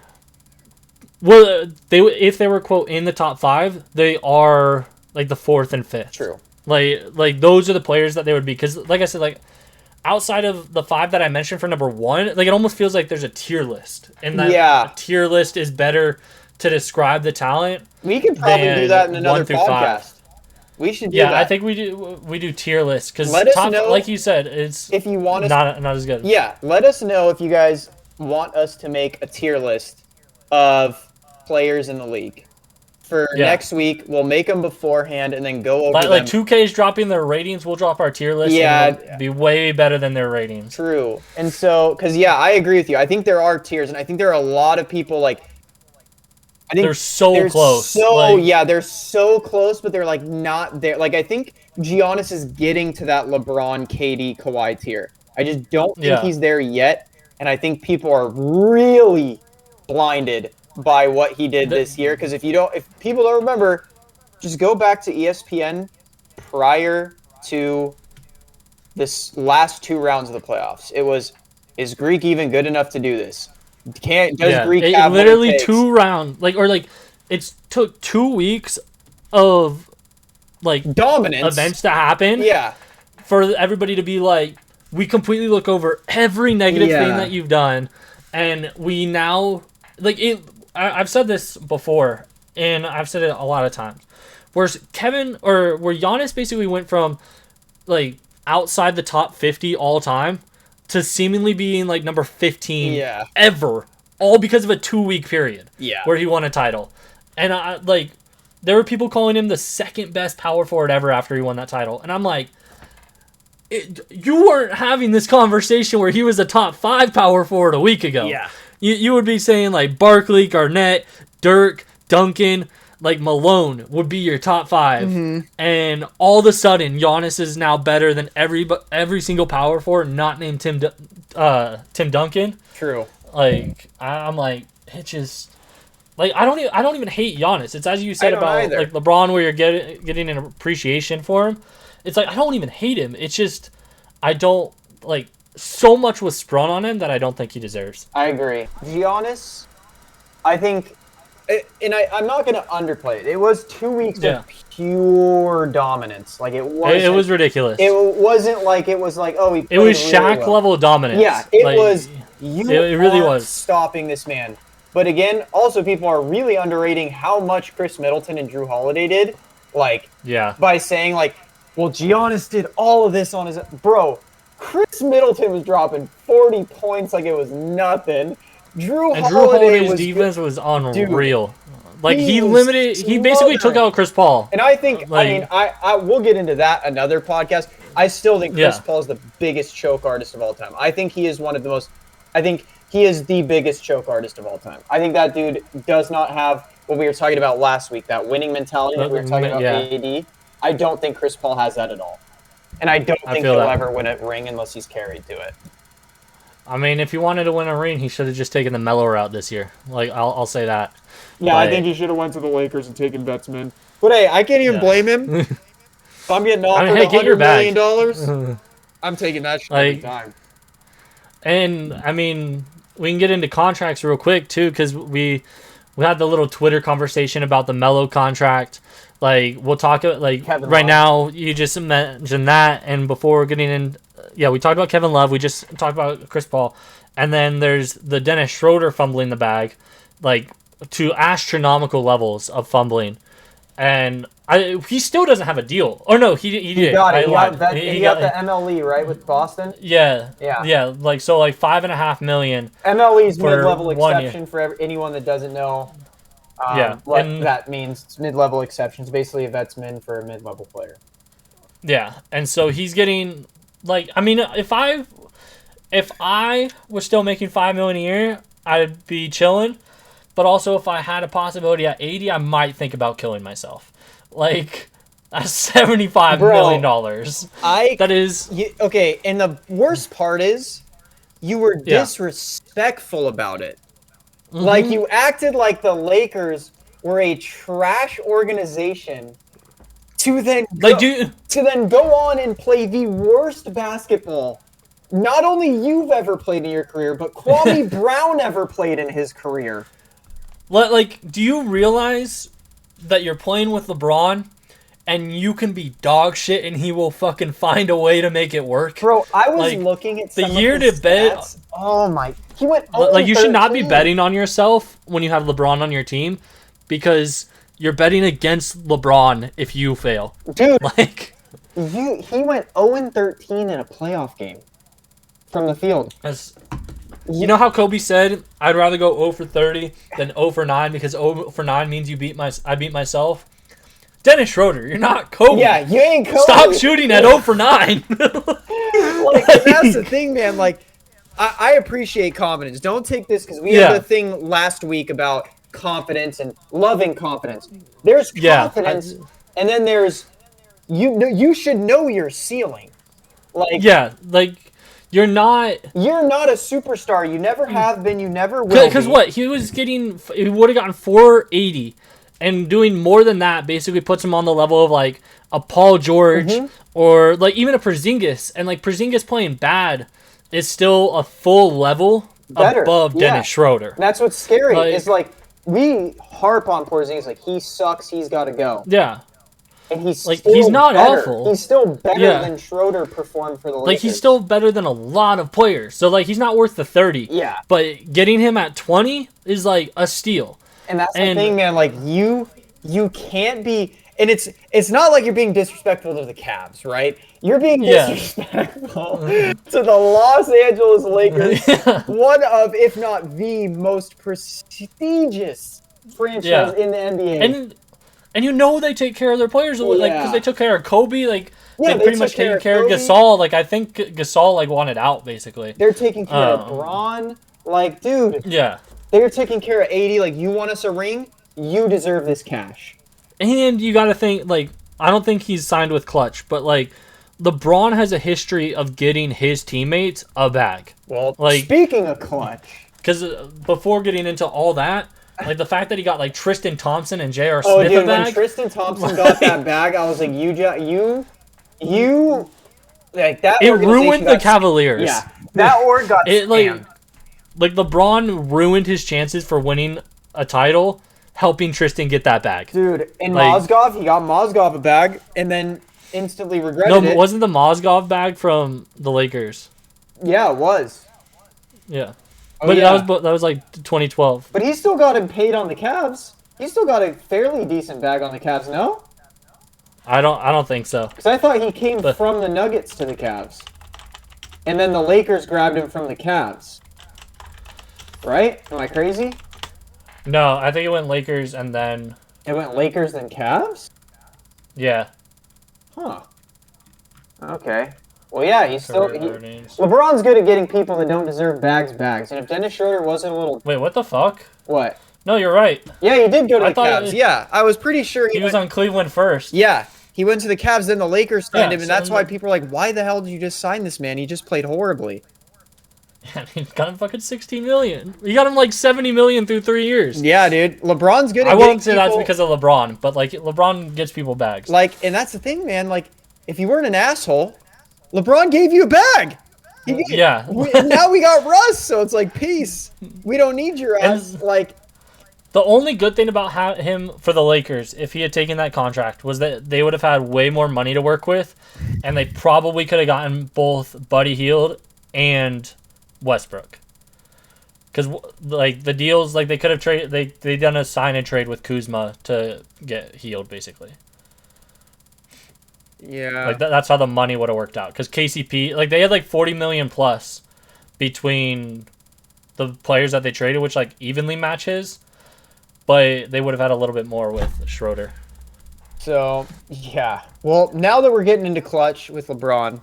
Well, if they were quote in the top 5, they are like the 4th and 5th. True. Like those are the players that they would be because, like I said, like outside of the 5 that I mentioned for number 1, like it almost feels like there's a tier list, and that a tier list is better to describe the talent. We could probably do that in another podcast. 5. We should do that. Yeah, I think we do tier lists because top, like you said, it's if you want us, not as good. Yeah, let us know if you guys want us to make a tier list of players in the league. For next week, we'll make them beforehand and then go over them. Like 2K is dropping their ratings, we'll drop our tier list. Yeah, and it'll be way better than their ratings. True, and so because I agree with you. I think there are tiers, and I think there are a lot of people like. I think they're so close. They're so close, but they're like not there. Like I think Giannis is getting to that LeBron, KD, Kawhi tier. I just don't think he's there yet, and I think people are really blinded by what he did this year. Because if people don't remember, just go back to ESPN prior to this last 2 rounds of the playoffs. It was, is Greek even good enough to do this? Greek have literally what it takes? 2 rounds, it took 2 weeks of dominance events to happen. Yeah, for everybody to be like, we completely look over every negative thing that you've done, and we now I've said this before, and I've said it a lot of times. Where Giannis basically went from outside the top 50 all time to seemingly being number 15 ever, all because of a 2-week period where he won a title. And there were people calling him the second best power forward ever after he won that title. And I'm like, you weren't having this conversation where he was a top 5 power forward a week ago. Yeah. You would be saying Barkley, Garnett, Dirk, Duncan, Malone would be your top 5, and all of a sudden Giannis is now better than every single power forward not named Tim Duncan. True. I'm like, it just I don't even hate Giannis. It's as you said about LeBron, where you're getting an appreciation for him. It's I don't even hate him. It's just I don't so much was sprung on him that I don't think he deserves. I agree. Giannis, I think. And I'm not going to underplay it. It was 2 weeks of pure dominance. It was ridiculous. It wasn't it was it was Shaq level dominance. Yeah, it was. It really was stopping this man. But again, also people are really underrating how much Chris Middleton and Drew Holiday did. By saying well, Giannis did all of this on his bro. Chris Middleton was dropping 40 points like it was nothing. Drew Holiday's defense was unreal. He basically took out Chris Paul. And I think, I we'll get into that another podcast. I still think Chris Paul is the biggest choke artist of all time. I think he is he is the biggest choke artist of all time. I think that dude does not have what we were talking about last week, that winning mentality that we were talking about AD. I don't think Chris Paul has that at all. And I don't think he'll ever win a ring unless he's carried to it. I mean, if he wanted to win a ring, he should have just taken the Melo route this year. I'll say that. Yeah, I think he should have went to the Lakers and taken Vetsman. But hey, I can't even blame him. If I'm getting offered $100 million, I'm taking that shit every time. And I mean, we can get into contracts real quick too, because we had the little Twitter conversation about the Melo contract. We'll talk about Kevin right Love. Now. You just mentioned that, and before getting in. Yeah, we talked about Kevin Love. We just talked about Chris Paul. And then there's the Dennis Schroeder fumbling the bag, to astronomical levels of fumbling. And he still doesn't have a deal. Or no, he did. He got it. He got the MLE, right, with Boston? Yeah. Yeah, $5.5 million. MLE's mid-level exception for anyone that doesn't know what that means. It's mid-level exception. It's basically a vetsman for a mid-level player. Yeah, and so he's getting... if I was still making $5 million a year, I'd be chilling. But also, if I had a possibility at 80, I might think about killing myself. That's $75 million. That is okay. And the worst part is, you were disrespectful about it. You acted like the Lakers were a trash organization to then Like, go on and play the worst basketball not only you've ever played in your career, but Kwame Brown ever played in his career. Like, do you realize that you're playing with LeBron and you can be dog shit and he will fucking find a way to make it work? Bro, I was like, looking at the some year of his to bet. stats. Oh my, he went Like, you should not be 0-13. betting on yourself when you have LeBron on your team because you're betting against LeBron if you fail. Dude, like he went 0-13 in a playoff game from the field. You know how Kobe said, "I'd rather go 0 for 30 than 0 for 9 because 0 for 9 means I beat myself." Dennis Schroeder, you're not Kobe. Yeah, you ain't Kobe. Stop shooting at 0 for 9. Like, that's the thing, man. Like, I appreciate confidence. Don't take this because we had a thing last week about confidence and loving confidence. There's confidence, and then there's you should know your ceiling. Like, like you're not a superstar. You never have been. You never will. Because what he would have gotten 480, and doing more than that basically puts him on the level of like a Paul George or like even a Porzingis, and like Porzingis playing bad is still a full level above Dennis Schroeder. That's what's scary. Is like we harp on Porzingis like he sucks. He's got to go. Yeah. And he's like still he's not better. awful. He's still better than Schroeder performed for the Lakers. Like he's still better than a lot of players. So like he's not worth the 30. Yeah. But getting him at 20 is like a steal. And that's the thing, man. Like you can't be, and it's not like you're being disrespectful to the Cavs, right? You're being disrespectful to the Los Angeles Lakers, one of, if not the most prestigious franchise in the NBA. And you know they take care of their players, like because they took care of Kobe, like they pretty much taking care of Gasol. Like I think Gasol like wanted out basically. They're taking care of Braun, like dude. Yeah, they're taking care of 80. Like you want us a ring, you deserve this cash. And you got to think like I don't think he's signed with Clutch, but like LeBron has a history of getting his teammates a bag. Well, like speaking of Clutch, because before getting into all that. Like, the fact that he got, like, Tristan Thompson and J.R. Smith a bag. When Tristan Thompson got that bag, I was like, like, that it ruined the Cavaliers. Yeah, that org got scammed. Like, LeBron ruined his chances for winning a title, helping Tristan get that bag. Dude, and Mozgov, he got Mozgov a bag, and then instantly regretted it. No, wasn't the Mozgov bag from the Lakers? Yeah, it was. Yeah. But that was like 2012. But he still got him paid on the Cavs. He still got a fairly decent bag on the Cavs, no? I don't think so. Because I thought he came from the Nuggets to the Cavs. And then the Lakers grabbed him from the Cavs. Right? Am I crazy? No, I think it went Lakers and then... It went Lakers then Cavs? Yeah. Huh. Okay. Well, yeah, he's still... LeBron's good at getting people that don't deserve bags. And if Dennis Schroeder wasn't a little... Wait, what the fuck? What? No, you're right. Yeah, he did go to the Cavs. Yeah, I was pretty sure he was on Cleveland first. Yeah, he went to the Cavs, then the Lakers signed him, and that's why people are like, why the hell did you just sign this man? He just played horribly. Yeah, he got him fucking $16 million. He got him like $70 million through 3 years. Yeah, dude. LeBron's good at I won't say that's because of LeBron, but like LeBron gets people bags. Like, and that's the thing, man. Like, if you weren't an asshole, LeBron gave you a bag. Now we got Russ, so it's like peace. We don't need your ass. Like, the only good thing about him for the Lakers, if he had taken that contract, was that they would have had way more money to work with, and they probably could have gotten both Buddy Hield and Westbrook. Because like the deals, like they could have traded, they done a sign and trade with Kuzma to get Hield basically. Yeah, like that's how the money would have worked out. Because KCP, like they had like 40 million plus between the players that they traded, which like evenly matches, but they would have had a little bit more with Schroeder. So yeah, well now that we're getting into clutch with LeBron,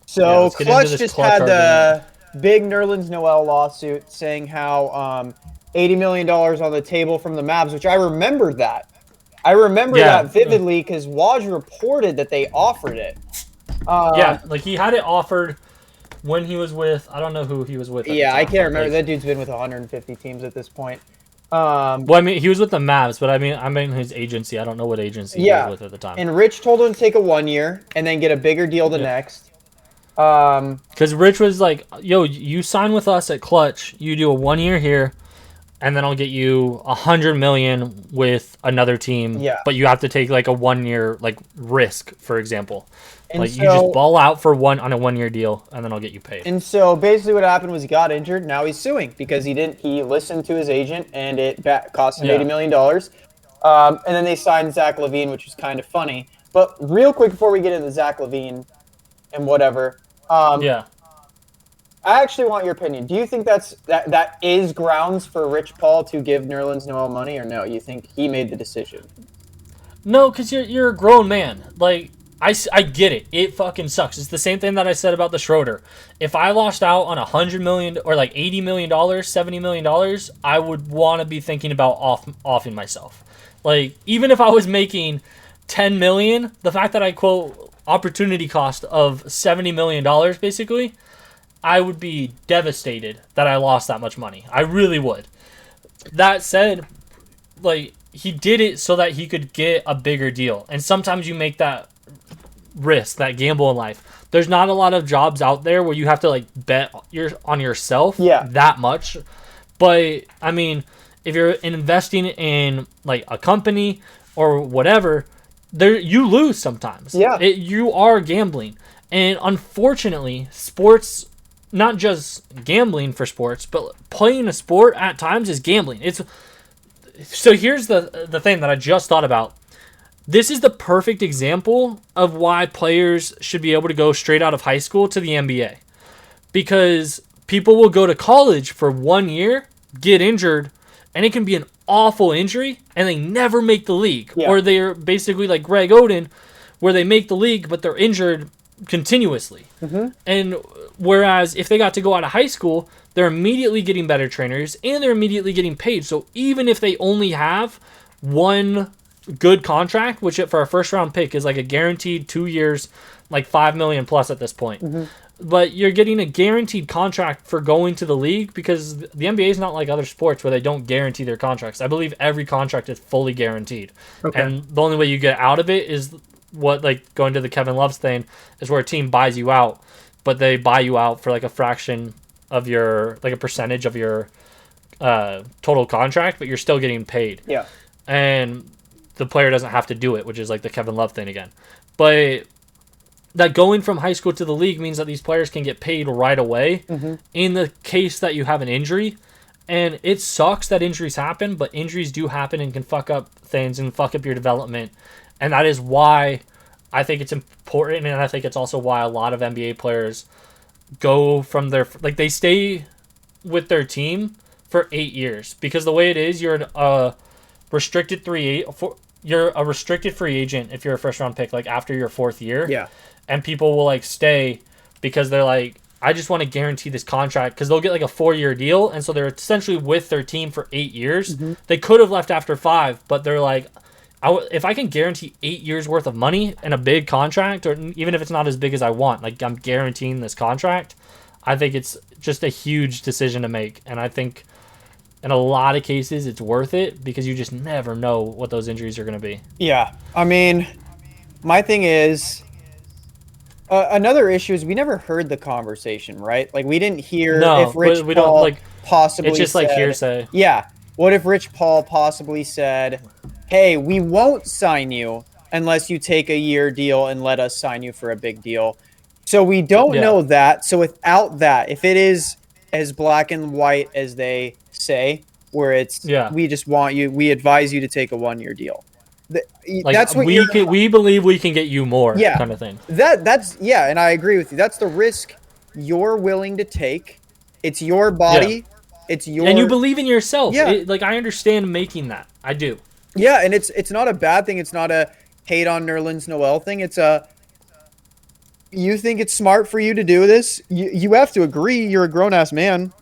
so Clutch just had the big Nerlens Noel lawsuit saying how $80 million on the table from the Mavs, which I remembered that. I remember that vividly because Woj reported that they offered it. Like he had it offered when he was with, I don't know who he was with. I can't remember. That dude's been with 150 teams at this point. Well, I mean, he was with the Mavs, but I mean his agency. I don't know what agency he was Yeah, with at the time. and Rich told him to take a 1 year and then get a bigger deal the Yeah. next. Um, Because Rich was like, "Yo, you sign with us at Clutch. You do a 1 year here, and then I'll get you 100 million with another team. yeah, But you have to take like a 1 year like risk, for example. and Like you just so ball out for on a 1 year deal, and then I'll get you paid." and so basically, what happened was he got injured. Now he's suing because he listened to his agent, and it cost him Yeah. $80 million. And then they signed Zach LaVine, which was kind of funny. But real quick before we get into Zach LaVine and whatever, Yeah. I actually want your opinion. Do you think that is grounds for Rich Paul to give Nerlens Noel money, or no? You think he made the decision? No, because you're a grown man. Like, I get it. It fucking sucks. It's the same thing that I said about the Schroeder. If I lost out on $100 million or like $80 million, $70 million, I would want to be thinking about offing myself. Like, even if I was making 10 million, the fact that I quote opportunity cost of $70 million basically, I would be devastated that I lost that much money. I really would. That said, like he did it so that he could get a bigger deal. And sometimes you make that risk, that gamble in life. There's not a lot of jobs out there where you have to like bet on yourself Yeah. that much. But I mean, if you're investing in like a company or whatever, there you lose sometimes. Yeah. You are gambling. And unfortunately, sports, not just gambling for sports, but playing a sport at times is gambling. So here's the thing that I just thought about. This is the perfect example of why players should be able to go straight out of high school to the NBA. Because people will go to college for 1 year, get injured, and it can be an awful injury, and they never make the league. Yeah. Or they're basically like Greg Oden, where they make the league, but they're injured continuously. Mm-hmm. And whereas if they got to go out of high school, they're immediately getting better trainers, and they're immediately getting paid. So even if they only have one good contract, which for a first round pick is like a guaranteed 2 years, like $5 million plus at this point. Mm-hmm. But you're getting a guaranteed contract for going to the league because the NBA is not like other sports where they don't guarantee their contracts. I believe every contract is fully guaranteed. Okay. And the only way you get out of it is what, like going to the Kevin Love's thing, is where a team buys you out, but they buy you out for like a fraction of your, like a percentage of your total contract, but you're still getting paid. Yeah. And the player doesn't have to do it, which is like the Kevin Love thing again. But that going from high school to the league means that these players can get paid right away in the case that you have an injury. And it sucks that injuries happen, but injuries do happen and can fuck up things and fuck up your development. And that is why I think it's important, and I think it's also why a lot of NBA players go from their, like, they stay with their team for 8 years. Because the way it is, you're a restricted you're a restricted free agent if you're a first round pick, like after your 4th year. Yeah. And people will like stay because they're like, I just want to guarantee this contract, because they'll get like a 4-year deal, and so they're essentially with their team for 8 years. They could have left after 5, but they're like, if I can guarantee 8 years worth of money and a big contract, or even if it's not as big as I want, like I'm guaranteeing this contract, I think it's just a huge decision to make. And I think in a lot of cases it's worth it because you just never know what those injuries are going to be. Yeah. I mean, my thing is, another issue is we never heard the conversation, right? Like we didn't hear if Rich we Paul don't, like, possibly it's just said, like hearsay. Yeah. What if Rich Paul possibly said, hey, we won't sign you unless you take a year deal and let us sign you for a big deal? So we don't know that. So without that, if it is as black and white as they say, where it's we just want you, we advise you to take a 1-year deal. Like, that's what we believe we can get you more, kind of thing. That's and I agree with you. That's the risk you're willing to take. It's your body. Yeah. It's your, and you believe in yourself. Yeah. Like I understand making that. I do. Yeah, and it's not a bad thing. It's not a hate on Nerlens Noel thing. It's a, you think it's smart for you to do this. You have to agree. You're a grown ass man.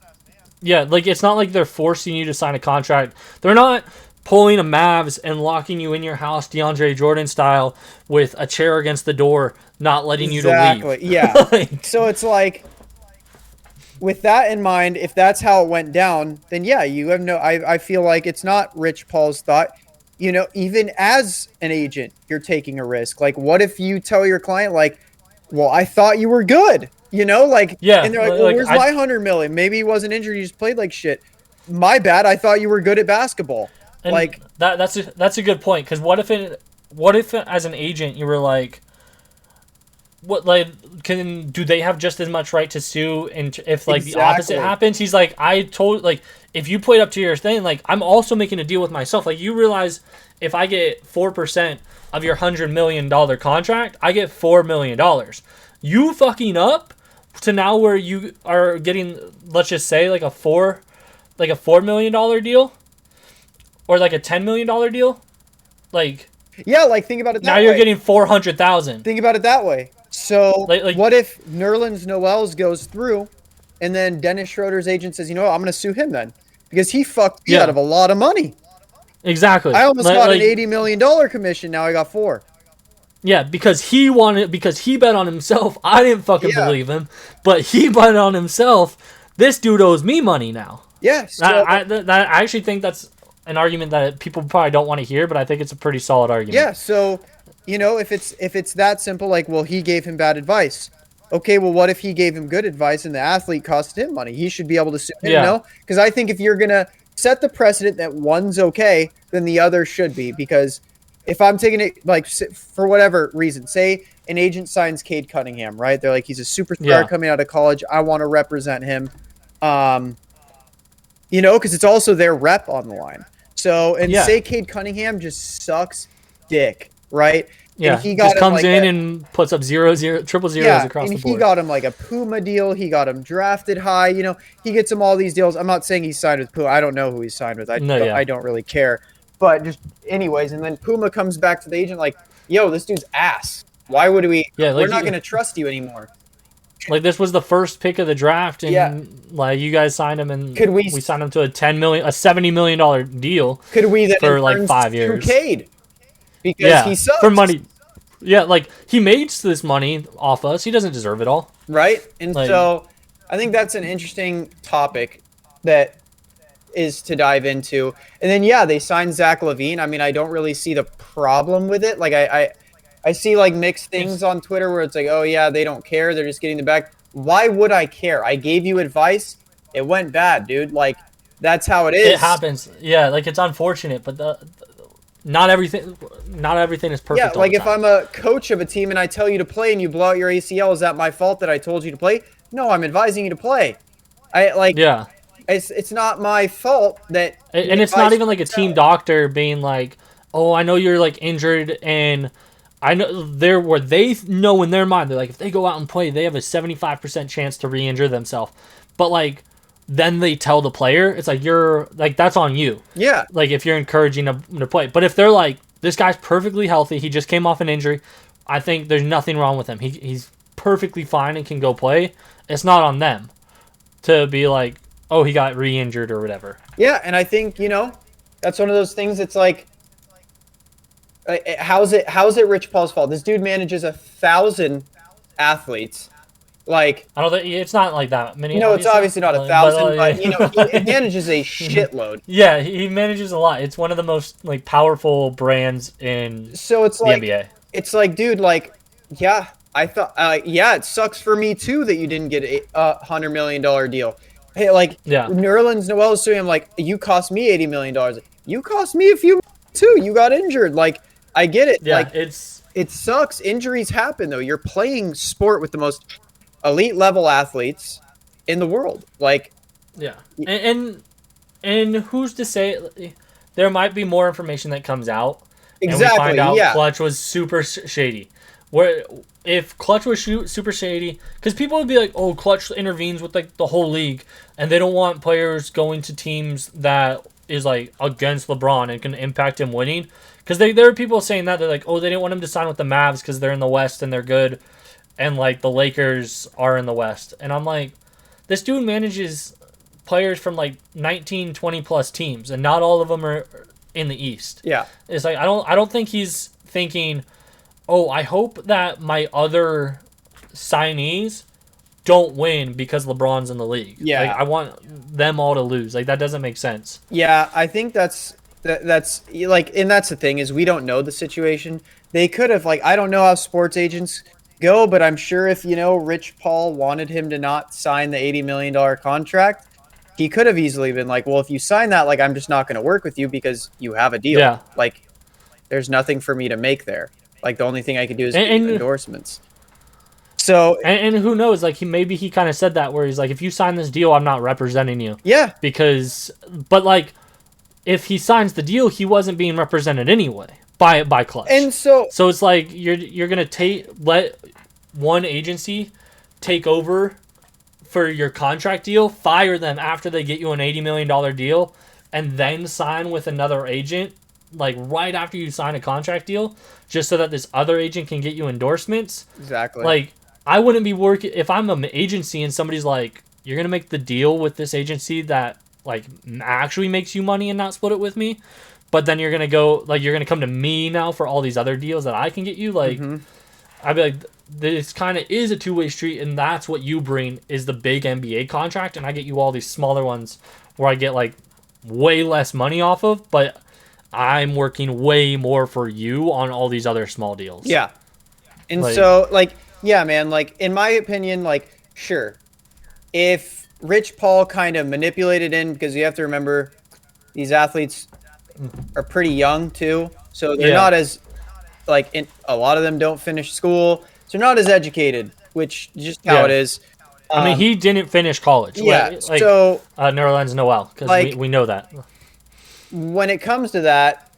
Yeah, like it's not like they're forcing you to sign a contract. They're not pulling a Mavs and locking you in your house, DeAndre Jordan style, with a chair against the door, not letting you to leave. Yeah. Like, so it's like, with that in mind, if that's how it went down, then yeah, you have no. I feel like it's not Rich Paul's thought. Even as an agent, you're taking a risk. Like, what if you tell your client, like, well, I thought you were good, like, Yeah, and they're like, well, where's my 100 million? Maybe he wasn't injured. He just played like shit. My bad. I thought you were good at basketball. and Like, that's a good point. Because what if as an agent you were like, what, like, do they have just as much right to sue? And if like the opposite happens, he's like, if you played up to your thing, like, I'm also making a deal with myself. Like, you realize if I get 4% of your $100 million contract, I get $4 million. You fucking up to now where you are getting, let's just say, like a $4 million deal, or like a $10 million deal, like, yeah, like, think about it that now way. you're getting 400,000. Think about it that way. So Like, what if Nerlens Noel's goes through, and then Dennis Schroeder's agent says, you know what, I'm going to sue him then, because he fucked me out of a lot of money. Exactly. I almost got an $80 million commission. Now I got 4. Yeah, because he bet on himself. I didn't fucking believe him, but he bet on himself. This dude owes me money now. Yes. I actually think that's an argument that people probably don't want to hear, but I think it's a pretty solid argument. Yeah. So, if it's that simple, like, well, he gave him bad advice. Okay, well, what if he gave him good advice and the athlete costed him money? He should be able to sue him, Because I think if you're gonna set the precedent that one's okay, then the other should be. Because if I'm taking it, like, for whatever reason, say an agent signs Cade Cunningham, right? They're like, he's a superstar coming out of college. I want to represent him. Because it's also their rep on the line. So, say Cade Cunningham just sucks dick, right? Yeah, and he just comes in and puts up triple zeros across the board. He got him like a Puma deal. He got him drafted high. He gets him all these deals. I'm not saying he's signed with Puma. I don't know who he's signed with. I don't really care. But just anyways, and then Puma comes back to the agent like, yo, this dude's ass. Why would we? Yeah, we're not going to trust you anymore. Like, this was the first pick of the draft, and like, you guys signed him, and we signed him to a $70 million deal. Could we then for like 5 years? Cade, because he sucks for money. Yeah, like, he makes this money off us. He doesn't deserve it all, right? And so, I think that's an interesting topic that is to dive into. And then they signed Zach LaVine. I mean, I don't really see the problem with it. Like, I see like mixed things on Twitter where it's like, oh yeah, they don't care. They're just getting the bag. Why would I care? I gave you advice. It went bad, dude. Like, that's how it is. It happens. Yeah, like, it's unfortunate, but not everything is perfect. Yeah, like, if I'm a coach of a team and I tell you to play and you blow out your ACL, is that my fault that I told you to play? No, I'm advising you to play. It's not my fault that. And it's not even like a team doctor being like, oh, I know you're like injured, and I know they know in their mind, they're like, if they go out and play, they have a 75% chance to re-injure themselves. But like, then they tell the player, it's like, you're like, that's on you. Yeah. Like, if you're encouraging them to play. But if they're like, this guy's perfectly healthy, he just came off an injury, I think there's nothing wrong with him. He's perfectly fine and can go play. It's not on them to be like, oh, he got re-injured or whatever. Yeah, and I think, that's one of those things. It's like, how's it Rich Paul's fault? This dude manages 1,000 athletes. Like, I don't think it's not like that many. No, it's obviously not 1,000, but he manages a shitload. Yeah, he manages a lot. It's one of the most like powerful brands in the NBA. It's like, dude, like, yeah, I thought, it sucks for me too that you didn't get a $100 million deal. Hey, like, Nerlens Noel is suing him like, you cost me $80 million. You cost me a few too. You got injured. Like, I get it. Yeah, like, it sucks. Injuries happen though. You're playing sport with the most elite level athletes in the world. Like, yeah, and who's to say there might be more information that comes out. Exactly. And we find out Clutch was super shady. Where if Clutch was super shady, because people would be like, oh, Clutch intervenes with like the whole league, and they don't want players going to teams that is like against LeBron and can impact him winning. Because there are people saying that they're like, oh, they didn't want him to sign with the Mavs because they're in the West and they're good, and like the Lakers are in the West. And I'm like, this dude manages players from like 19, 20 plus teams, and not all of them are in the East. Yeah, it's like I don't think he's thinking, oh, I hope that my other signees don't win because LeBron's in the league. Like Yeah. I want them all to lose. Like that doesn't make sense. Yeah, I think that's like, and that's the thing is we don't know the situation. They could have like I don't know how sports agents go, but I'm sure if Rich Paul wanted him to not sign the $80 million contract, he could have easily been like, well, if you sign that, like I'm just not going to work with you because you have a deal. Yeah, Like there's nothing for me to make there. Like the only thing I could do is give you and endorsements. So and who knows? Like he kind of said that where he's like, if you sign this deal, I'm not representing you yeah, because, but like if he signs the deal, he wasn't being represented anyway by Clutch. and so So it's like you're gonna let one agency take over for your contract deal, fire them after they get you an $80 million deal, and then sign with another agent like right after you sign a contract deal, just so that this other agent can get you endorsements. exactly. Like I wouldn't be working if I'm an agency and somebody's like, you're gonna make the deal with this agency that like actually makes you money and not split it with me, but then you're gonna come to me now for all these other deals that I can get you. Like I'd be like, this kind of is a two-way street, and that's what you bring is the big NBA contract, and I get you all these smaller ones where I get like way less money off of, but I'm working way more for you on all these other small deals. Yeah. And Like- so, like, yeah, man, like, in my opinion, like, sure, if Rich Paul kind of manipulated in, because you have to remember these athletes are pretty young too, so they're Yeah. not as, like, a lot of them don't finish school, so they're not as educated, which is just how Yeah. it is. I mean, he didn't finish college. Yeah, Like so Nerlens Noel, because like- we know that. when it comes to that,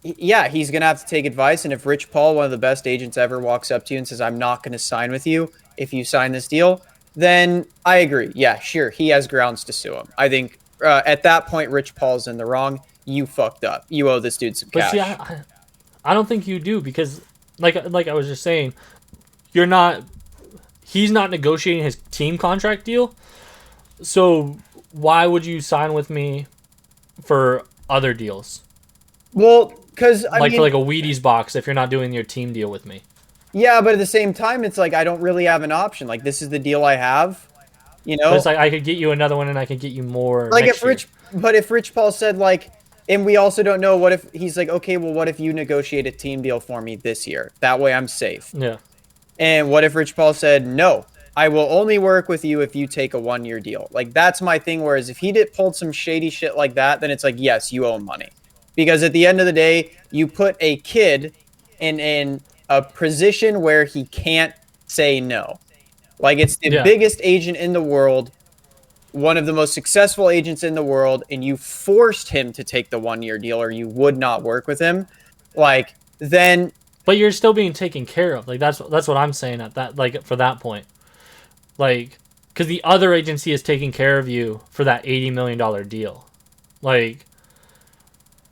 yeah, he's going to have to take advice. And if Rich Paul, one of the best agents ever, walks up to you and says, I'm not going to sign with you if you sign this deal, then I agree. Yeah, sure. He has grounds to sue him. I think at that point, Rich Paul's in the wrong. You fucked up. You owe this dude some But cash. see, I don't think you do because, like I was just saying, you're not. He's not negotiating his team contract deal, so why would you sign with me for other deals? Well, because I Like mean, for like a Wheaties box if you're not doing your team deal with me. yeah, but at the same time, it's like I don't really have an option. Like this is the deal I have. You know, But it's like I could get you another one and I could get you more. like next if year. if Rich Paul said like, and we also don't know what if he's like, okay, well, what if you negotiate a team deal for me this year? That way I'm safe. Yeah. And what if Rich Paul said, no, I will only work with you if you take a 1-year deal? Like that's my thing. Whereas if he pulled some shady shit like that, then it's like, yes, you owe him money. Because at the end of the day, you put a kid in a position where he can't say no. Like it's the Yeah. biggest agent in the world, one of the most successful agents in the world, and you forced him to take the 1-year deal or you would not work with him. Like then But you're still being taken care of. Like that's what I'm saying at that like for that point. Like cuz the other agency is taking care of you for that $80 million deal. Like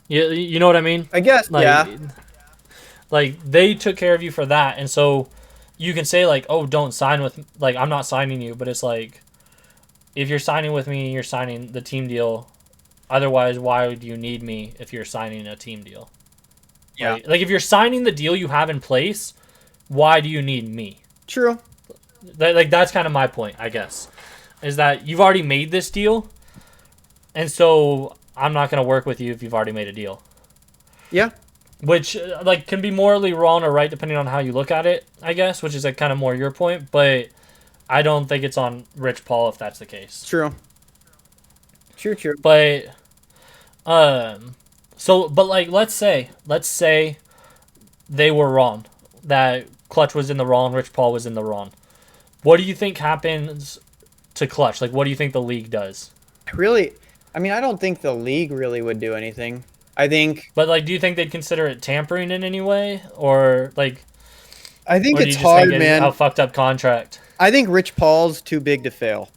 you know what I mean? I guess, Like yeah. like they took care of you for that, and so you can say like, "Oh, don't sign with like I'm not signing you," but it's like if you're signing with me, you're signing the team deal. Otherwise, why would you need me if you're signing a team deal? Yeah. Like if you're signing the deal you have in place, why do you need me? True. Like that's kind of my point, I guess, is that you've already made this deal, and so I'm not going to work with you if you've already made a deal. Yeah. Which like can be morally wrong or right depending on how you look at it, I guess, which is like kind of more your point, but I don't think it's on Rich Paul if that's the case. True. True. But so but like let's say they were wrong, that Clutch was in the wrong, Rich Paul was in the wrong. What do you think happens to Clutch? Like what do you think the league does? Really, I mean, I don't think the league really would do anything. I think But like do you think they'd consider it tampering in any way, or like I think or do it's you just think hard, man. a fucked up contract? I think Rich Paul's too big to fail.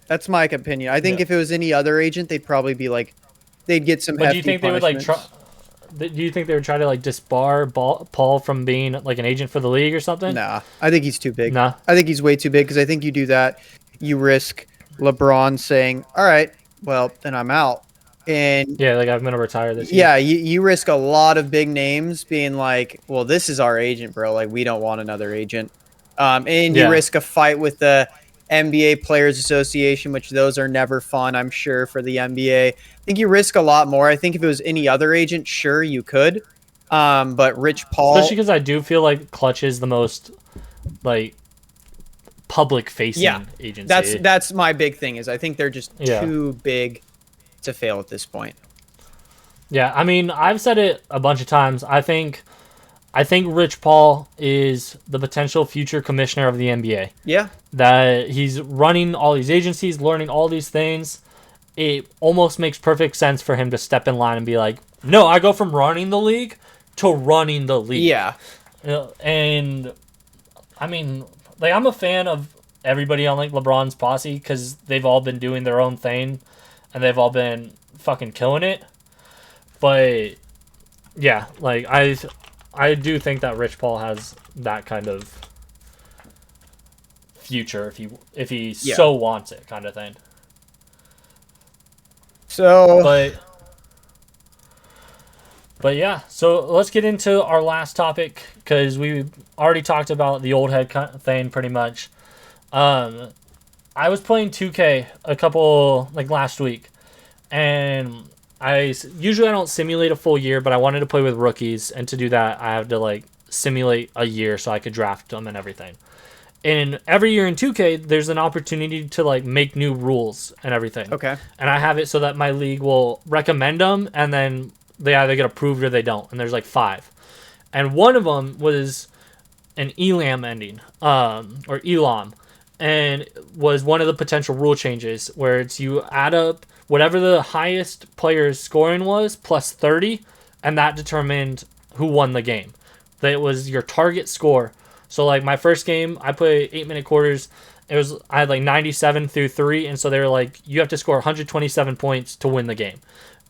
That's my opinion. I think Yeah. if it was any other agent, they'd probably be like, they'd get some. But do you hefty think they would like try? punishments. Do you think they would try to like disbar Paul from being like an agent for the league or something? Nah, I think he's too big. Nah. I think he's way too big because I think you do that, you risk LeBron saying, "All right, well then I'm out," and Yeah, like I'm gonna retire this year. yeah, you risk a lot of big names being like, "Well, this is our agent, bro. Like we don't want another agent," and you Yeah. risk a fight with the NBA Players Association, which those are never fun, I'm sure, for the NBA. I think you risk a lot more. I think if it was any other agent, sure, you could. But Rich Especially Paul, because I do feel like Clutch is the most like public yeah, facing that's agency. that's my big thing is I think they're just Yeah. too big to fail at this point. Yeah, I mean, I've said it a bunch of times. I think Rich Paul is the potential future commissioner of the NBA. Yeah, That he's running all these agencies, learning all these things. It almost makes perfect sense for him to step in line and be like, "No, I go from running the league to running the league." yeah. And I mean, like I'm a fan of everybody on like LeBron's posse because they've all been doing their own thing, and they've all been fucking killing it. But yeah, like I do think that Rich Paul has that kind of future if he Yeah. so wants it, kind of thing. So But yeah, so let's get into our last topic because we already talked about the old head thing pretty much. Um, I was playing 2K a couple like last week, and usually I don't simulate a full year, but I wanted to play with rookies, and to do that I have to like simulate a year so I could draft them and everything. And every year in 2K, there's an opportunity to like make new rules and everything. okay. And I have it so that my league will recommend them, and then they either get approved or they don't. And there's like 5. And one of them was an ELAM ending, or ELAM, and was one of the potential rule changes where it's you add up whatever the highest player's scoring was plus 30, and that determined who won the game. That it was your target score. So like my first game, I played 8-minute quarters. I had like 97 through 3, and so they were like, you have to score 127 points to win the game.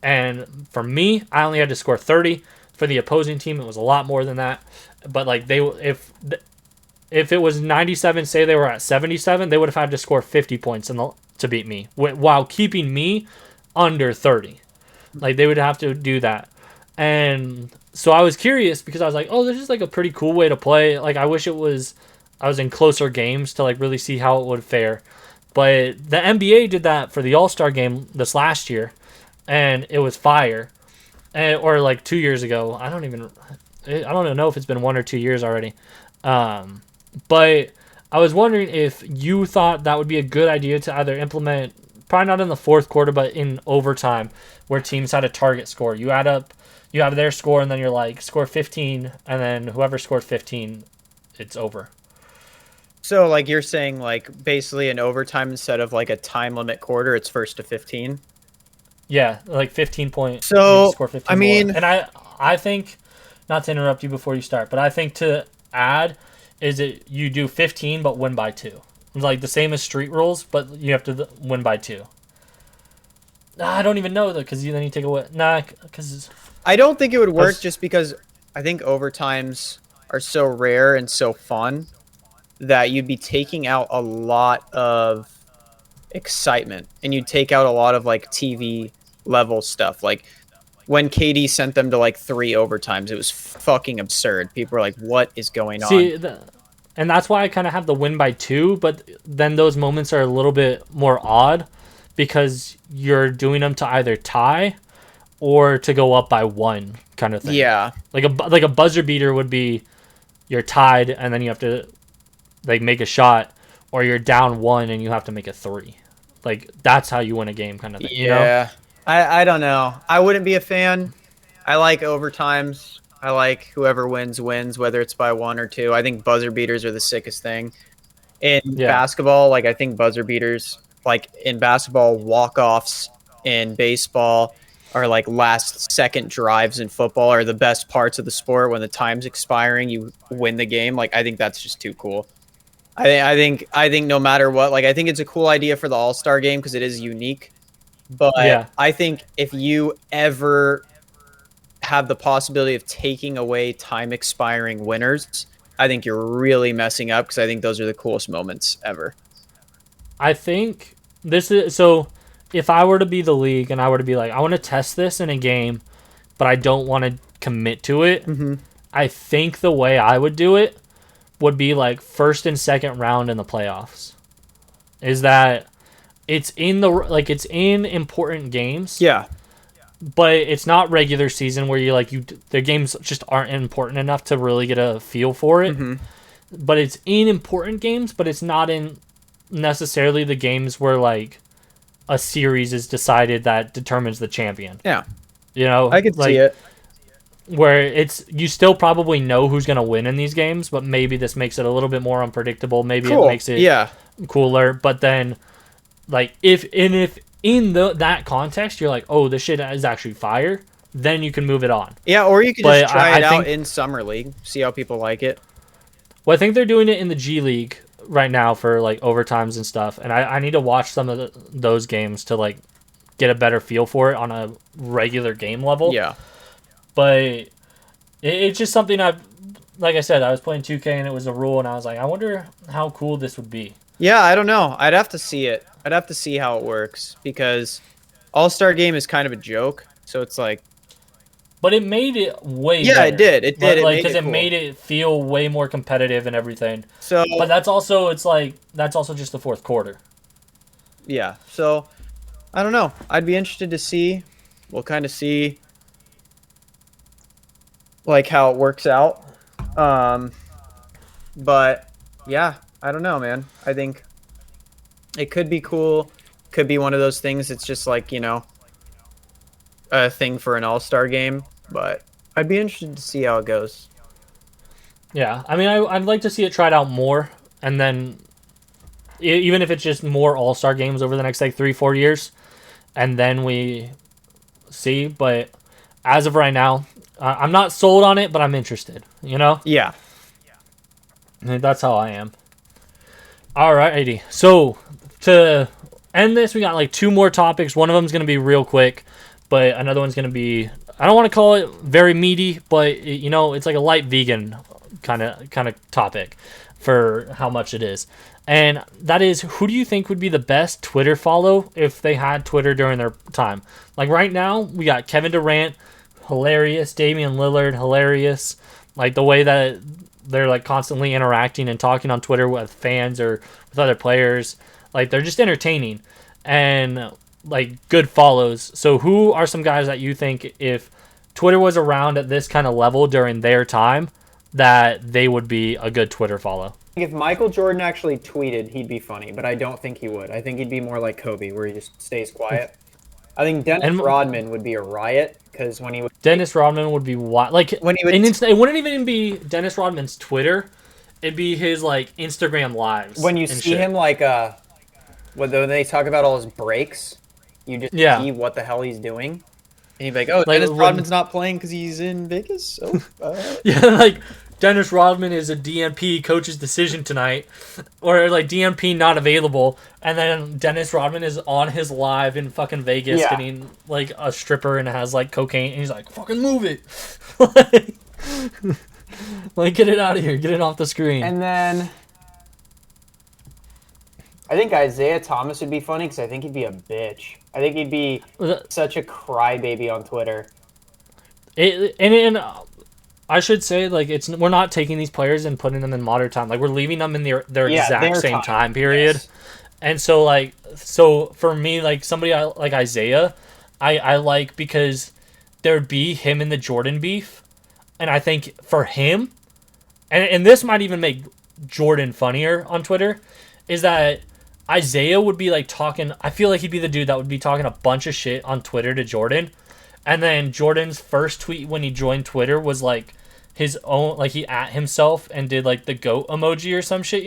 And for me, I only had to score 30. For the opposing team, it was a lot more than that. But like if it was 97, say they were at 77, they would have had to score 50 points to beat me while keeping me under 30. Like they would have to do that. And so I was curious because I was like, oh, this is like a pretty cool way to play. Like I wish I was in closer games to like really see how it would fare. But the NBA did that for the All-Star game this last year, and it was fire. Or like 2 years ago. I don't even know if it's been 1 or 2 years already. But I was wondering if you thought that would be a good idea to either implement, probably not in the fourth quarter, but in overtime, where teams had a target score. You add up, you have their score, and then you're like, score 15, and then whoever scored 15, it's over. So like you're saying like basically an overtime instead of like a time limit quarter, it's first to 15. Yeah, like 15 point. You So score 15 I mean, more. And I think, not to interrupt you before you start, but I think to add is it you do 15 but win by 2. It's like the same as street rules, but you have to win by 2. I don't even know though, because then you take away. Nah, because I don't think it would work just because I think overtimes are so rare and so fun that you'd be taking out a lot of excitement and you'd take out a lot of like TV level stuff. Like when KD sent them to like 3 overtimes, it was fucking absurd. People were like, what is going on? see, and that's why I kind of have the win by 2, but then those moments are a little bit more odd because you're doing them to either tie or to go up by 1 kind of thing. Yeah. Like a buzzer beater would be you're tied and then you have to like make a shot, or you're down 1 and you have to make a 3. Like that's how you win a game kind of thing. Yeah. You know? I don't know. I wouldn't be a fan. I like overtimes. I like whoever wins, whether it's by 1 or 2. I think buzzer beaters are the sickest thing. In basketball, like I think buzzer beaters, like in basketball, walk-offs in baseball are like last second drives in football are the best parts of the sport. When the time's expiring, you win the game. Like I think that's just too cool. I think no matter what, like I think it's a cool idea for the All-Star game because it is unique. But Yeah. I think if you ever have the possibility of taking away time expiring winners, I think you're really messing up because I think those are the coolest moments ever. I think this is so. If I were to be the league and I were to be like, I want to test this in a game, but I don't want to commit to it. Mm-hmm. I think the way I would do it would be like first and second round in the playoffs. is that it's in important games. Yeah. But it's not regular season where the games just aren't important enough to really get a feel for it. Mm-hmm. But it's in important games, but it's not in necessarily the games where like a series is decided that determines the champion. Yeah. You know, I could see it. Where you still probably know who's going to win in these games, but maybe this makes it a little bit more unpredictable. Maybe it makes it cooler. But then, like, if in that context you're like, oh, this shit is actually fire, then you can move it on. Yeah, or you could just try it out in Summer League, see how people like it. Well, I think they're doing it in the G League right now for like overtimes and stuff, and I need to watch some of those games to like get a better feel for it on a regular game level. Yeah. But it's just something like I said, I was playing 2K and it was a rule, and I was like, I wonder how cool this would be. Yeah, I don't know. I'd have to see it. I'd have to see how it works because All-Star Game is kind of a joke. So it's like, but it made it way better. It did. It did. Because it made it feel way more competitive and everything. So, but that's also just the fourth quarter. Yeah. So I don't know. I'd be interested to see. We'll kind of see like how it works out. But yeah, I don't know, man. I think it could be cool. Could be one of those things. It's just like, a thing for an all-star game, but I'd be interested to see how it goes. Yeah. I mean, I'd like to see it tried out more, and then even if it's just more all-star games over the next like 3-4 years, and then we see. But as of right now, I'm not sold on it, but I'm interested. Yeah. That's how I am. Alrighty. So to end this, we got like 2 more topics. One of them is going to be real quick, but another one's going to be, I don't want to call it very meaty, but it's like a light vegan kind of topic for how much it is. And that is, who do you think would be the best Twitter follow if they had Twitter during their time? Like right now, we got Kevin Durant, hilarious. Damian Lillard, hilarious. Like the way that they're like constantly interacting and talking on Twitter with fans or with other players. Like they're just entertaining and like good follows. So who are some guys that you think if Twitter was around at this kind of level during their time that they would be a good Twitter follow? If Michael Jordan actually tweeted, he'd be funny, but I don't think he would. I think he'd be more like Kobe, where he just stays quiet. I think Dennis Rodman would be a riot because when he would. Dennis Rodman would be wild. Like when he would. It wouldn't even be Dennis Rodman's Twitter. It'd be his like Instagram lives. When you see him like when they talk about all his breaks, you just see what the hell he's doing, and you'd be like, "Oh, like, Dennis Rodman's not playing because he's in Vegas." So, yeah, like. Dennis Rodman is a DNP coach's decision tonight, or like DNP not available, and then Dennis Rodman is on his live in fucking Vegas getting like a stripper and has like cocaine, and he's like, "Fucking move it, like get it out of here, get it off the screen." And then I think Isaiah Thomas would be funny because I think he'd be a bitch. I think he'd be such a crybaby on Twitter. I should say, like, we're not taking these players and putting them in modern time. Like, we're leaving them in their exact same time period. Yes. And so for me, like, somebody like Isaiah, I like because there'd be him in the Jordan beef. And I think for him, and this might even make Jordan funnier on Twitter, is that Isaiah would be, like, talking, I feel like he'd be the dude that would be talking a bunch of shit on Twitter to Jordan. And then Jordan's first tweet when he joined Twitter was like his own, like he at himself and did like the goat emoji or some shit,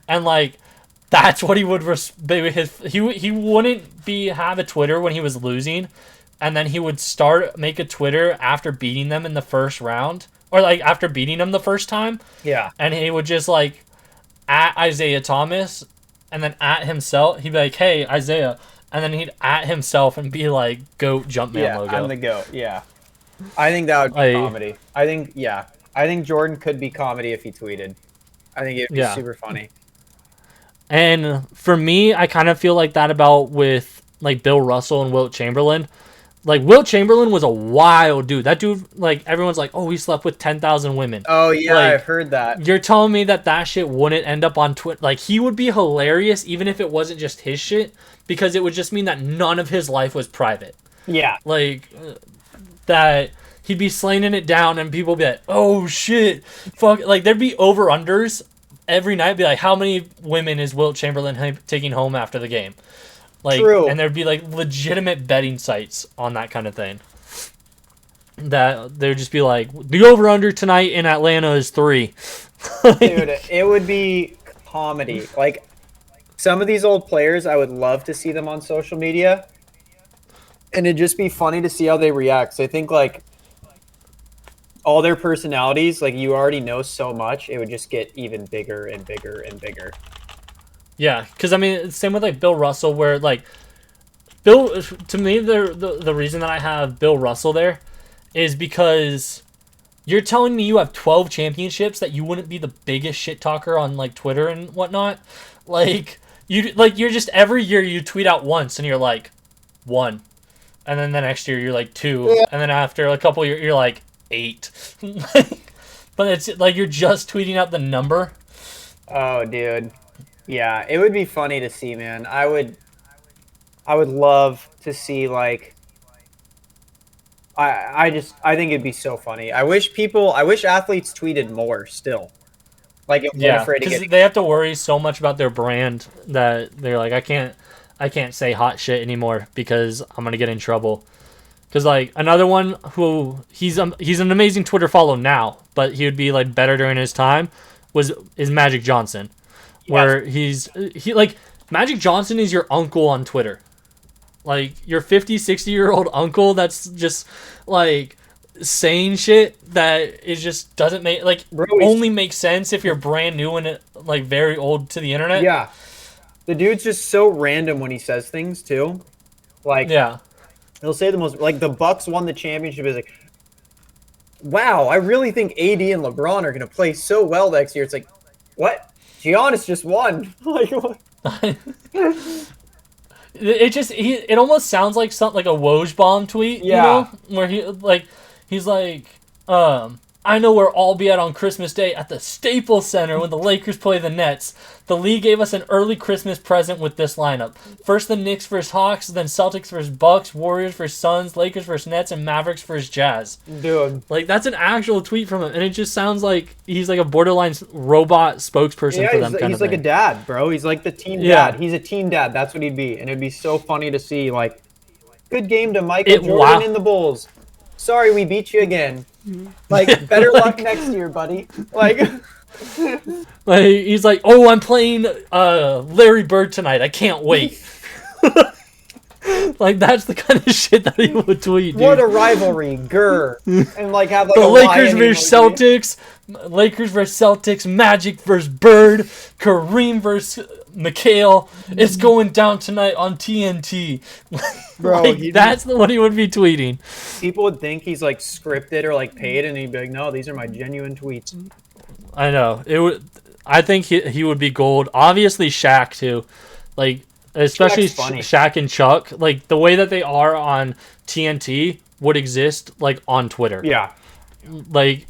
and like that's what he would he wouldn't have a Twitter when he was losing, and then he would make a Twitter after beating them in the first round or like after beating them the first time, and he would just like at Isaiah Thomas and then at himself. He'd be like, "Hey Isaiah." And then he'd at himself and be like, "Goat Jumpman logo." I'm the goat. Yeah, I think that would be comedy. I think Jordan could be comedy if he tweeted. I think it'd be super funny. And for me, I kind of feel like that about with like Bill Russell and Wilt Chamberlain. Like, Wilt Chamberlain was a wild dude. That dude, like, everyone's like, oh, he slept with 10,000 women. Oh, yeah, Like, I've heard that. You're telling me that shit wouldn't end up on Twitter? Like, he would be hilarious even if it wasn't just his shit, because it would just mean that none of his life was private. Yeah. Like, that he'd be slanging it down and people would be like, oh, shit. Fuck. Like, there'd be over-unders every night. Be like, how many women is Wilt Chamberlain taking home after the game? Like, True. And there'd be, like, legitimate betting sites on that kind of thing. That they'd just be like, the over-under tonight in Atlanta is 3. Dude, it would be comedy. Like, some of these old players, I would love to see them on social media. And it'd just be funny to see how they react. So I think, like, all their personalities, like, you already know so much, it would just get even bigger and bigger and bigger. Yeah, because, I mean, same with, like, Bill Russell, where, like, Bill, to me, the reason that I have Bill Russell there is because you're telling me you have 12 championships that you wouldn't be the biggest shit talker on, like, Twitter and whatnot. Like, you're just, every year you tweet out once and you're like, 1. And then the next year you're like 2. Yeah. And then after a couple years you're like 8. But it's like you're just tweeting out the number. Oh, dude. Yeah, it would be funny to see, man. I would love to see, like, I think it'd be so funny. I wish athletes tweeted more still. Like, it yeah, because they have to worry so much about their brand that they're like, I can't say hot shit anymore because I'm gonna get in trouble. Because, like, another one who he's an amazing Twitter follow now, but he would be, like, better during his time is Magic Johnson. Where like, Magic Johnson is your uncle on Twitter. Like, your 50, 60-year-old uncle that's just, like, saying shit that it just doesn't make, like, only makes sense if you're brand new and, like, very old to the internet. Yeah. The dude's just so random when he says things, too. Like, yeah. He'll say the most, like, the Bucks won the championship. Is like, wow, I really think AD and LeBron are going to play so well next year. It's like, what? Giannis just won. Like, what? It almost sounds like something like a Woj bomb tweet, you know, where he's like, I know where I'll be on Christmas Day at the Staples Center when the Lakers play the Nets. The league gave us an early Christmas present with this lineup. First the Knicks versus Hawks, then Celtics versus Bucks, Warriors versus Suns, Lakers versus Nets, and Mavericks versus Jazz. Dude. Like, that's an actual tweet from him, and it just sounds like he's like a borderline robot spokesperson for them. He's like a dad, bro. He's like the team dad. He's a team dad. That's what he'd be. And it'd be so funny to see, like, good game to Michael Jordan in the Bulls. Sorry we beat you again. Like, better luck next year, buddy. Like, he's like, oh, I'm playing Larry Bird tonight. I can't wait. Like, that's the kind of shit that he would tweet, dude. What a rivalry, grr. And, like, have, like, the Lakers versus Celtics, Magic versus Bird, Kareem versus McHale. It's going down tonight on TNT. Bro, like, that's what he would be tweeting. People would think he's, like, scripted or, like, paid, and he'd be like, no, these are my genuine tweets. I know. I think he would be gold. Obviously, Shaq, too. Like, especially Shaq and Chuck. Like, the way that they are on TNT would exist, like, on Twitter. Yeah. Like,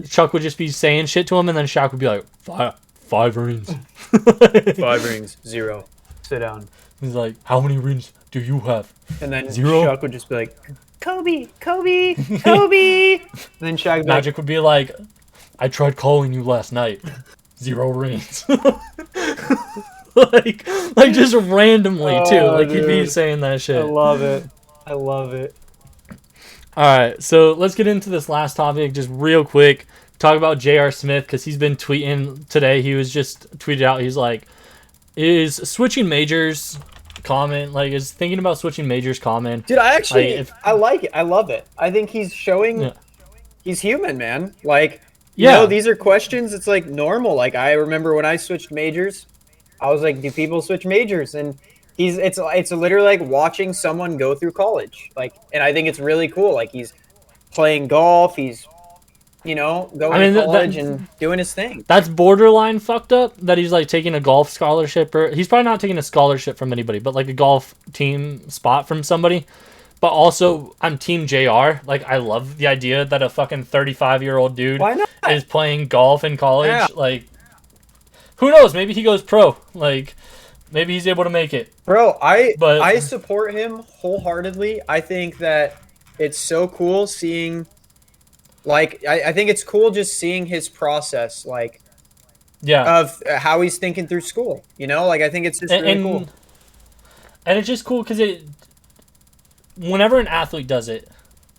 Chuck would just be saying shit to him, and then Shaq would be like, 5 rings. 5 rings, 0. Sit down. He's like, how many rings do you have? And then 0? Chuck would just be like, Kobe. And then Shaq Magic would be like, I tried calling you last night. 0 rings. like just randomly, too. Like, dude. He'd be saying that shit. I love it. Alright, so let's get into this last topic just real quick. Talk about J.R. Smith, because he's been tweeting today. He was just tweeted out, he's like, is switching majors common? Like, is thinking about switching majors common? Dude, I actually, I like it. I love it. I think he's showing he's human, man. Like, you know, these are questions, it's like normal. Like, I remember when I switched majors, I was like, do people switch majors? And it's literally like watching someone go through college. Like, and I think it's really cool. Like, he's playing golf, he's, you know, going to college and doing his thing. That's borderline fucked up that he's, like, taking a golf scholarship. Or he's probably not taking a scholarship from anybody, but, like, a golf team spot from somebody. But also, I'm Team JR. Like, I love the idea that a fucking 35-year-old dude Why not? is playing golf in college. Yeah. Like, who knows? Maybe he goes pro. Like, maybe he's able to make it. Bro, But I support him wholeheartedly. I think that it's so cool seeing, like, I think it's cool just seeing his process, like, yeah, of how he's thinking through school. You know, like, I think it's just and really and, cool. and it's just cool because whenever an athlete does it,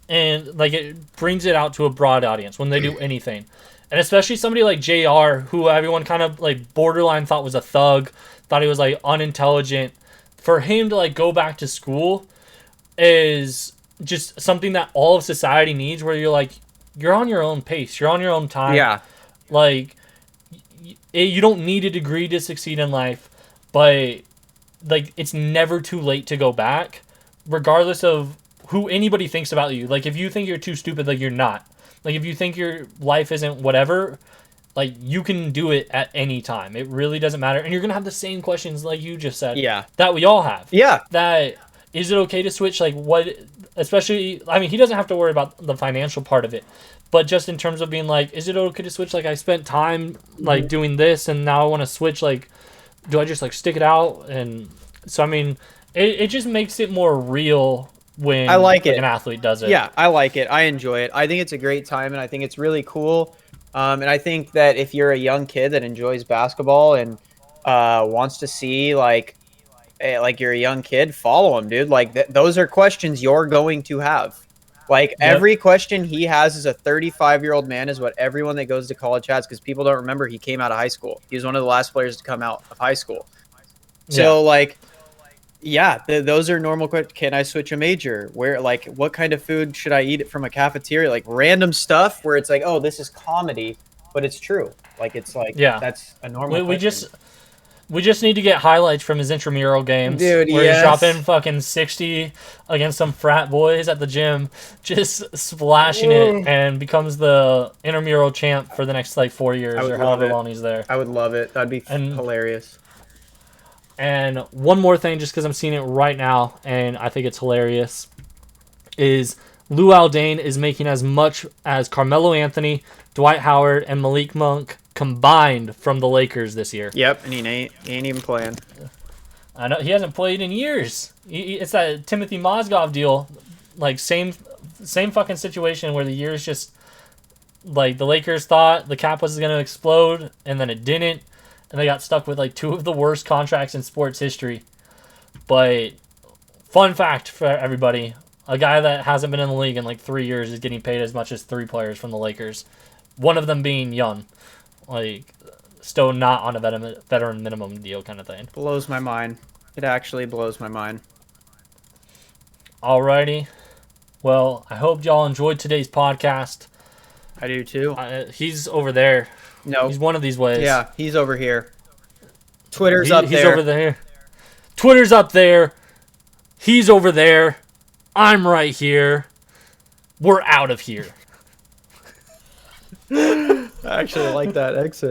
and like it brings it out to a broad audience when they do anything, and especially somebody like JR, who everyone kind of like borderline thought was a thug, thought he was like unintelligent. For him to like go back to school is just something that all of society needs, where you're like, you're on your own pace, you're on your own time. Yeah. Like, you don't need a degree to succeed in life, but like it's never too late to go back, regardless of who anybody thinks about you. Like, if you think you're too stupid, like, you're not. Like, if you think your life isn't whatever, like, you can do it at any time. It really doesn't matter. And you're gonna have the same questions, like you just said, Yeah. that we all have. Yeah. That, is it okay to switch? Like, what, especially, I mean, he doesn't have to worry about the financial part of it, but just in terms of being like, is it okay to switch? Like, I spent time like doing this and now I want to switch. Like, do I just like stick it out? And so, I mean, it just makes it more real when I like it. an athlete does it. Yeah, I like it. I enjoy it. I think it's a great time, and I think it's really cool. And I think that if you're a young kid that enjoys basketball and wants to see like you're a young kid, follow him, dude. Like those are questions you're going to have. Like every question he has as a 35-year-old man is what everyone that goes to college has, because people don't remember he came out of high school. He was one of the last players to come out of high school. So like. Yeah, those are normal questions. Can I switch a major? Where, like, what kind of food should I eat from a cafeteria? Like random stuff where it's like, oh, this is comedy, but it's true. Like, it's like, that's a normal question. We just need to get highlights from his intramural games, dude. Where Yes. he's dropping fucking 60 against some frat boys at the gym, just splashing it, and becomes the intramural champ for the next like 4 years or however long he's there. I would love it. That'd be hilarious. And one more thing, just because I'm seeing it right now, and I think it's hilarious, is Lou Aldane is making as much as Carmelo Anthony, Dwight Howard, and Malik Monk combined from the Lakers this year. Yep, and he ain't even playing. I know he hasn't played in years. It's that Timothy Mozgov deal, like same fucking situation where the years just like the Lakers thought the cap was going to explode, and then it didn't. And they got stuck with like two of the worst contracts in sports history. But fun fact for everybody, a guy that hasn't been in the league in like 3 years is getting paid as much as 3 players from the Lakers. One of them being young. Like, still not on a veteran minimum deal kind of thing. Blows my mind. It actually blows my mind. Alrighty. Well, I hope y'all enjoyed today's podcast. I do too. He's over there. No. He's one of these ways. Yeah, he's over here. Twitter's up there. He's over there. Twitter's up there. He's over there. I'm right here. We're out of here. I actually like that exit.